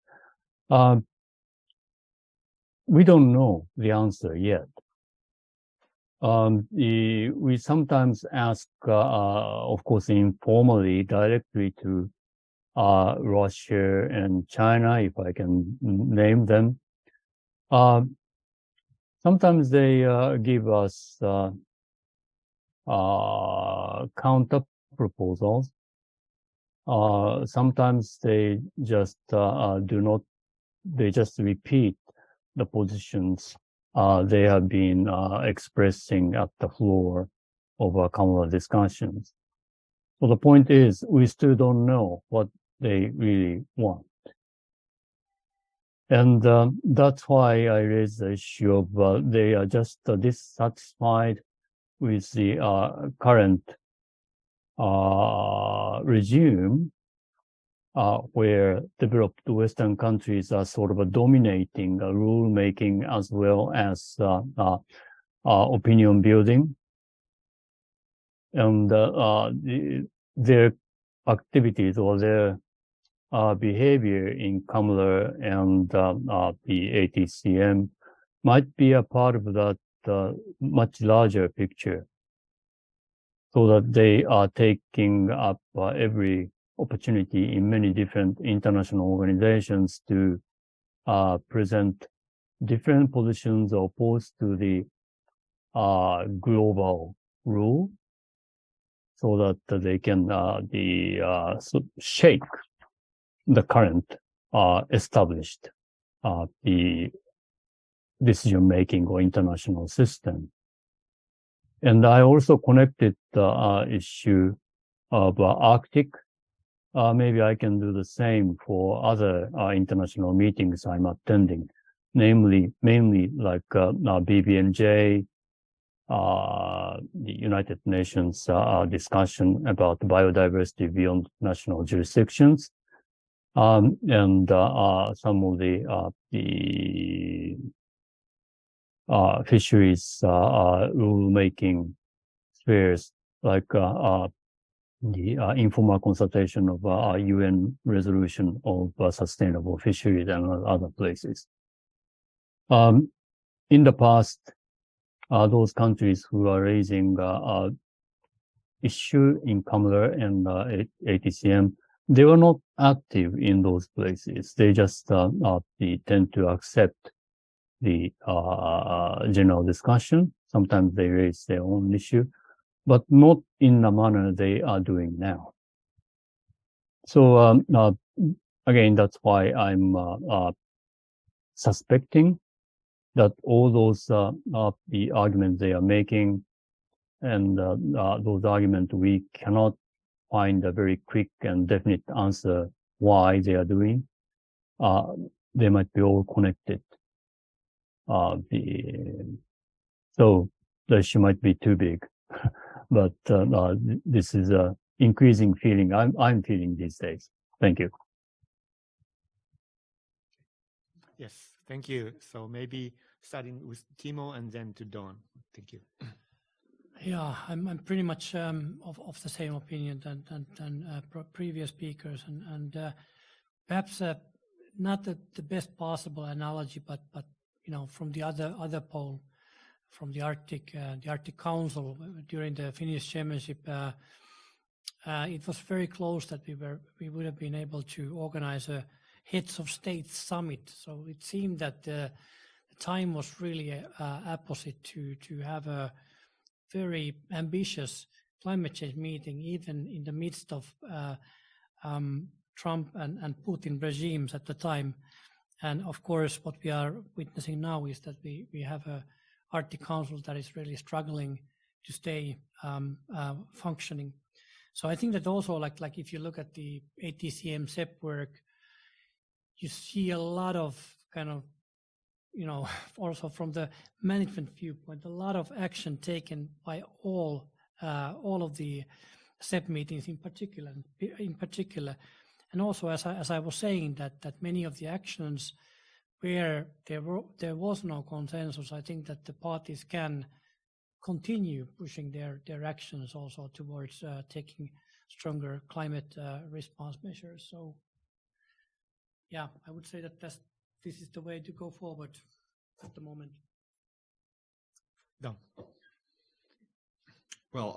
We don't know the answer yet. We sometimes ask, of course, informally, directly to Russia and China, if I can name them. Sometimes they give us counter proposals. Sometimes they just they just repeat the positions they have been expressing at the floor of our Kamala discussions. So the point is, we still don't know what they really want. And that's why I raised the issue of they are just dissatisfied with the current regime, where developed Western countries are sort of dominating rule making as well as opinion building, and their activities or their behavior in Kamala and the ATCM might be a part of that much larger picture, so that they are taking up every opportunity in many different international organizations to present different positions opposed to the global rule so that they can shake the current established the decision-making or international system. And I also connected the issue of Arctic. Maybe I can do the same for other international meetings I'm attending, mainly like BBNJ, the United Nations discussion about biodiversity beyond national jurisdictions, and some of the fisheries rule-making spheres, like the informal consultation of UN resolution of sustainable fisheries and other places. In the past, those countries who are raising issue in CAMLR and ATCM, they were not active in those places. They just tend to accept the general discussion. Sometimes they raise their own issue, but not in the manner they are doing now. So again, that's why I'm suspecting that all those the arguments they are making, and those arguments we cannot find a very quick and definite answer why they are doing. They might be all connected. So the issue might be too big, but this is a increasing feeling I'm feeling these days. Thank you. Yes, thank you. So maybe starting with Timo and then to Dawn. Thank you. Yeah, I'm pretty much of the same opinion than previous speakers, and perhaps not the best possible analogy, but you know, from the other pole, from the Arctic Council during the Finnish chairmanship, it was very close that we would have been able to organize a heads of states summit. So it seemed that the time was really opposite to have a very ambitious climate change meeting, even in the midst of Trump and Putin regimes at the time. And of course, what we are witnessing now is that we have a Arctic Council that is really struggling to stay functioning. So I think that also, like if you look at the ATCM SEP work, you see a lot of kind of, you know, also from the management viewpoint, a lot of action taken by all of the SEP meetings in particular. And also, as I was saying, that many of the actions where there was no consensus, I think that the parties can continue pushing their actions also towards taking stronger climate response measures. So, yeah, I would say that this is the way to go forward at the moment. Done. Well,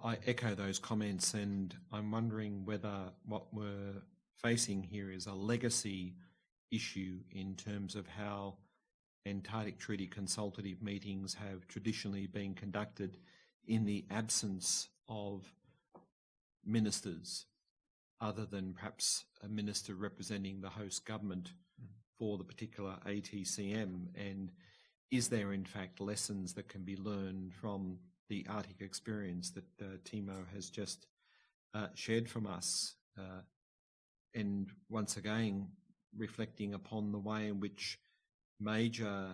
I echo those comments, and I'm wondering whether what we're facing here is a legacy issue in terms of how Antarctic Treaty consultative meetings have traditionally been conducted in the absence of ministers, other than perhaps a minister representing the host government for the particular ATCM. And is there in fact lessons that can be learned from the Arctic experience that Timo has just shared from us? And once again, reflecting upon the way in which major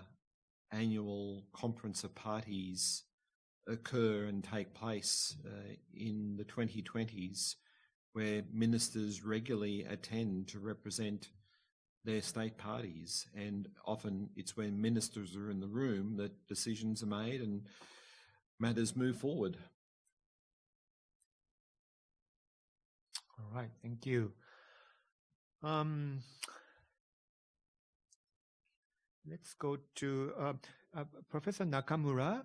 annual conference of parties occur and take place in the 2020s, where ministers regularly attend to represent their state parties. And often it's when ministers are in the room that decisions are made and matters move forward. All right, thank you. Let's go to Professor Nakamura.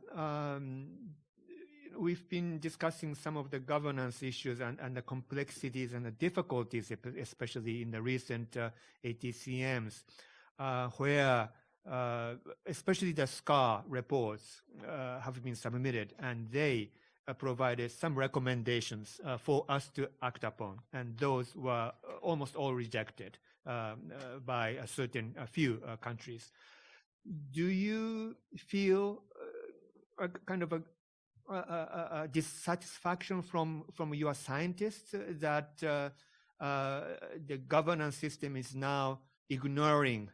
We've been discussing some of the governance issues and the complexities and the difficulties, especially in the recent ATCMs, where especially the SCAR reports have been submitted, and they provided some recommendations for us to act upon, and those were almost all rejected by a few countries. Do you feel a kind of a dissatisfaction from your scientists that the governance system is now ignoring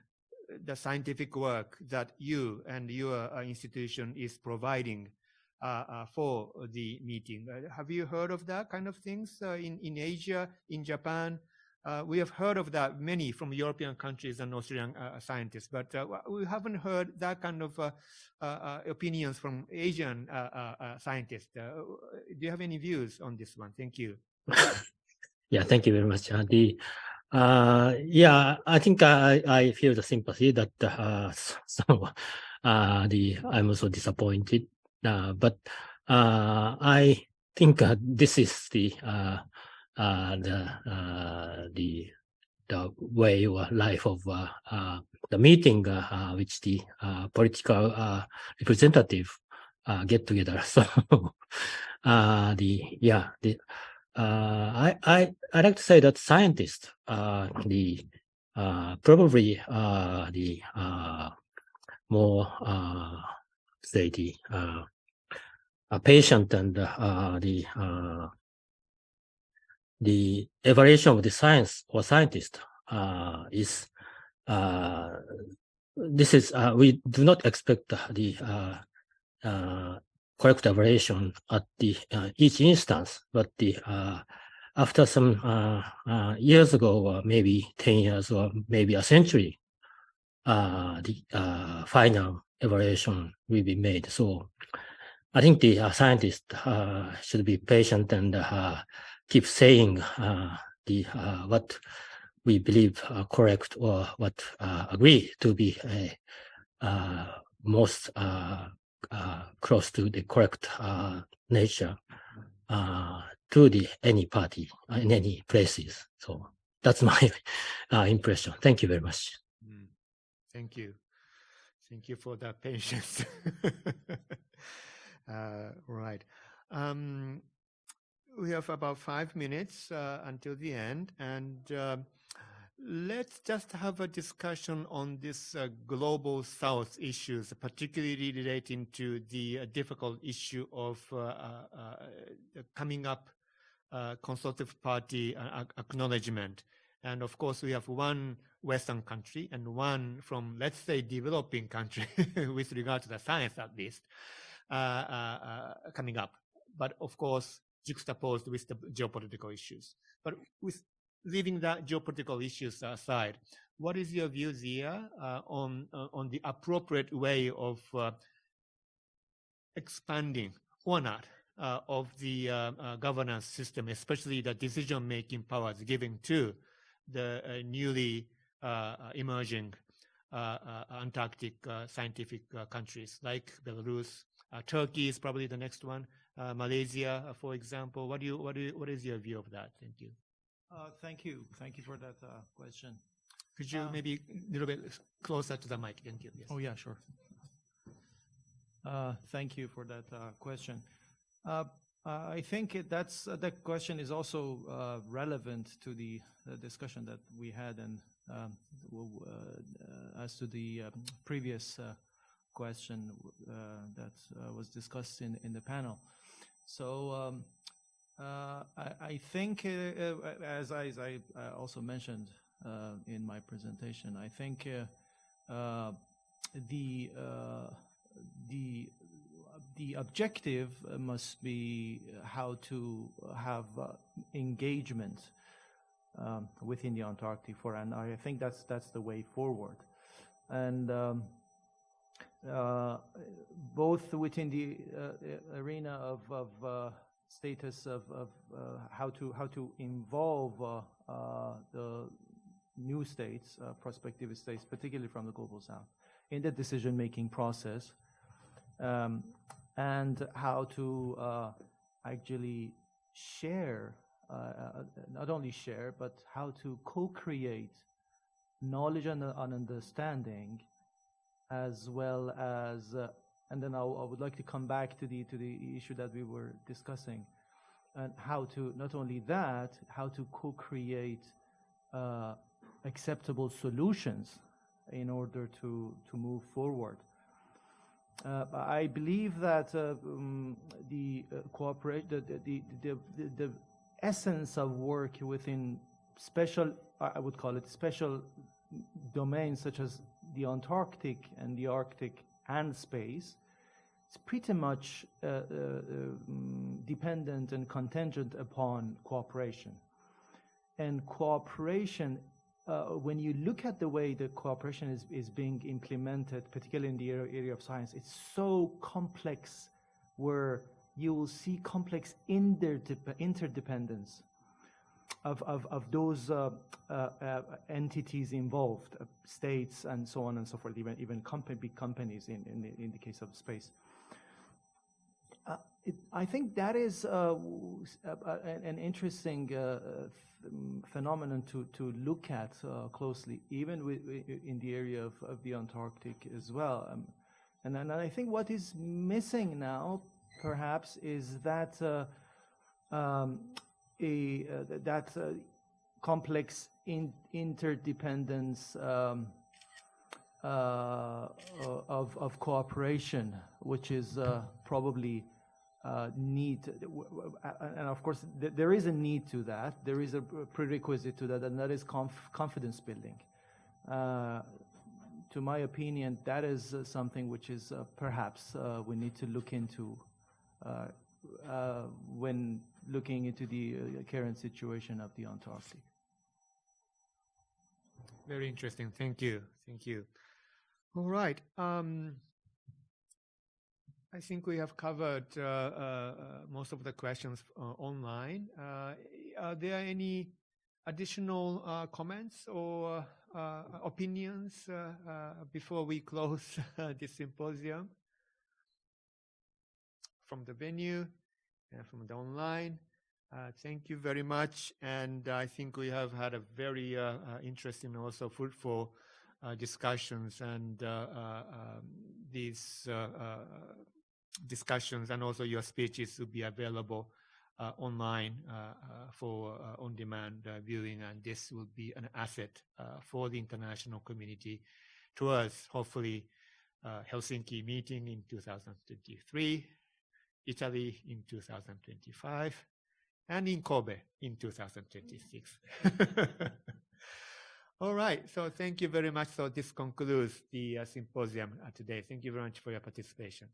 the scientific work that you and your institution is providing for the meeting? Have you heard of that kind of things in Asia, in Japan? We have heard of that, many from European countries and Australian scientists, but we haven't heard that kind of opinions from Asian scientists. Do you have any views on this one? Thank you. Yeah, thank you very much. Yeah, I think I feel the sympathy that I'm also disappointed, but I think this is the way or life of the meeting, which the political representative get together. So I like to say that scientists, probably the more say the patient and the evaluation of the science or scientist is this is we do not expect the correct evaluation at the each instance, but the after some years ago, or maybe 10 years, or maybe a century, the final evaluation will be made. So I think the scientist should be patient and keep saying the what we believe correct, or what agree to be most close to the correct nature to the any party in any places. So that's my impression. Thank you very much. Thank you. Thank you for that patience. Right. We have about 5 minutes until the end, and let's just have a discussion on this global South issues, particularly relating to the difficult issue of coming up consultative party acknowledgement. And of course, we have one Western country and one from, let's say, developing country with regard to the science, at least, coming up. But of course, juxtaposed with the geopolitical issues. But with leaving that geopolitical issues aside, what is your view, Zia, on the appropriate way of expanding or not of the governance system, especially the decision-making powers given to the newly emerging Antarctic scientific countries like Belarus? Turkey is probably the next one. Malaysia, for example. What is your view of that? Thank you. Thank you for that question. Could you maybe a little bit closer to the mic? Thank you. Yes. Oh yeah, sure. Thank you for that question. I think that question is also relevant to the discussion that we had, and as to the previous question that was discussed in the panel. So I think, as I also mentioned in my presentation, I think the objective must be how to have engagement within the Antarctic for, and I think that's the way forward. And both within the arena of status of how to involve the new states, prospective states, particularly from the global south, in the decision-making process, and how to actually share, not only share, but how to co-create knowledge and understanding as well as, and then I would like to come back to the issue that we were discussing, and how to, not only that, how to co-create acceptable solutions in order to move forward. I believe that the essence of work within special, I would call it special domains such as the Antarctic and the Arctic and space, it's pretty much dependent and contingent upon cooperation. And cooperation, when you look at the way the cooperation is being implemented, particularly in the area of science, it's so complex, where you will see complex interdependence of those entities involved, states and so on and so forth, even big companies in the case of space. I think that is an interesting phenomenon to look at closely, even in the area of the Antarctic as well. And I think what is missing now, perhaps, is that complex interdependence of cooperation, which is probably need, and of course there is a need to that, there is a prerequisite to that, and that is confidence building. To my opinion, that is something which is perhaps we need to look into when looking into the current situation of the Antarctic. Very interesting. Thank you. Thank you. All right. I think we have covered most of the questions online. Are there any additional comments or opinions before we close this symposium? From the venue and from the online. Thank you very much. And I think we have had a very interesting, also fruitful discussions, and these discussions and also your speeches will be available online for on-demand viewing, and this will be an asset for the international community towards, hopefully, Helsinki meeting in 2023, Italy in 2025, and in Kobe in 2026. All right, so thank you very much. So this concludes the symposium today. Thank you very much for your participation.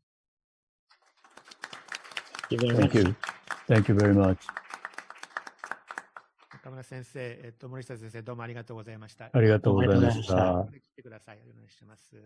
Thank you. Thank you very much. 中村先生、森下先生、どうもありがとうございました。ありがとうございました。来てください。お願いします。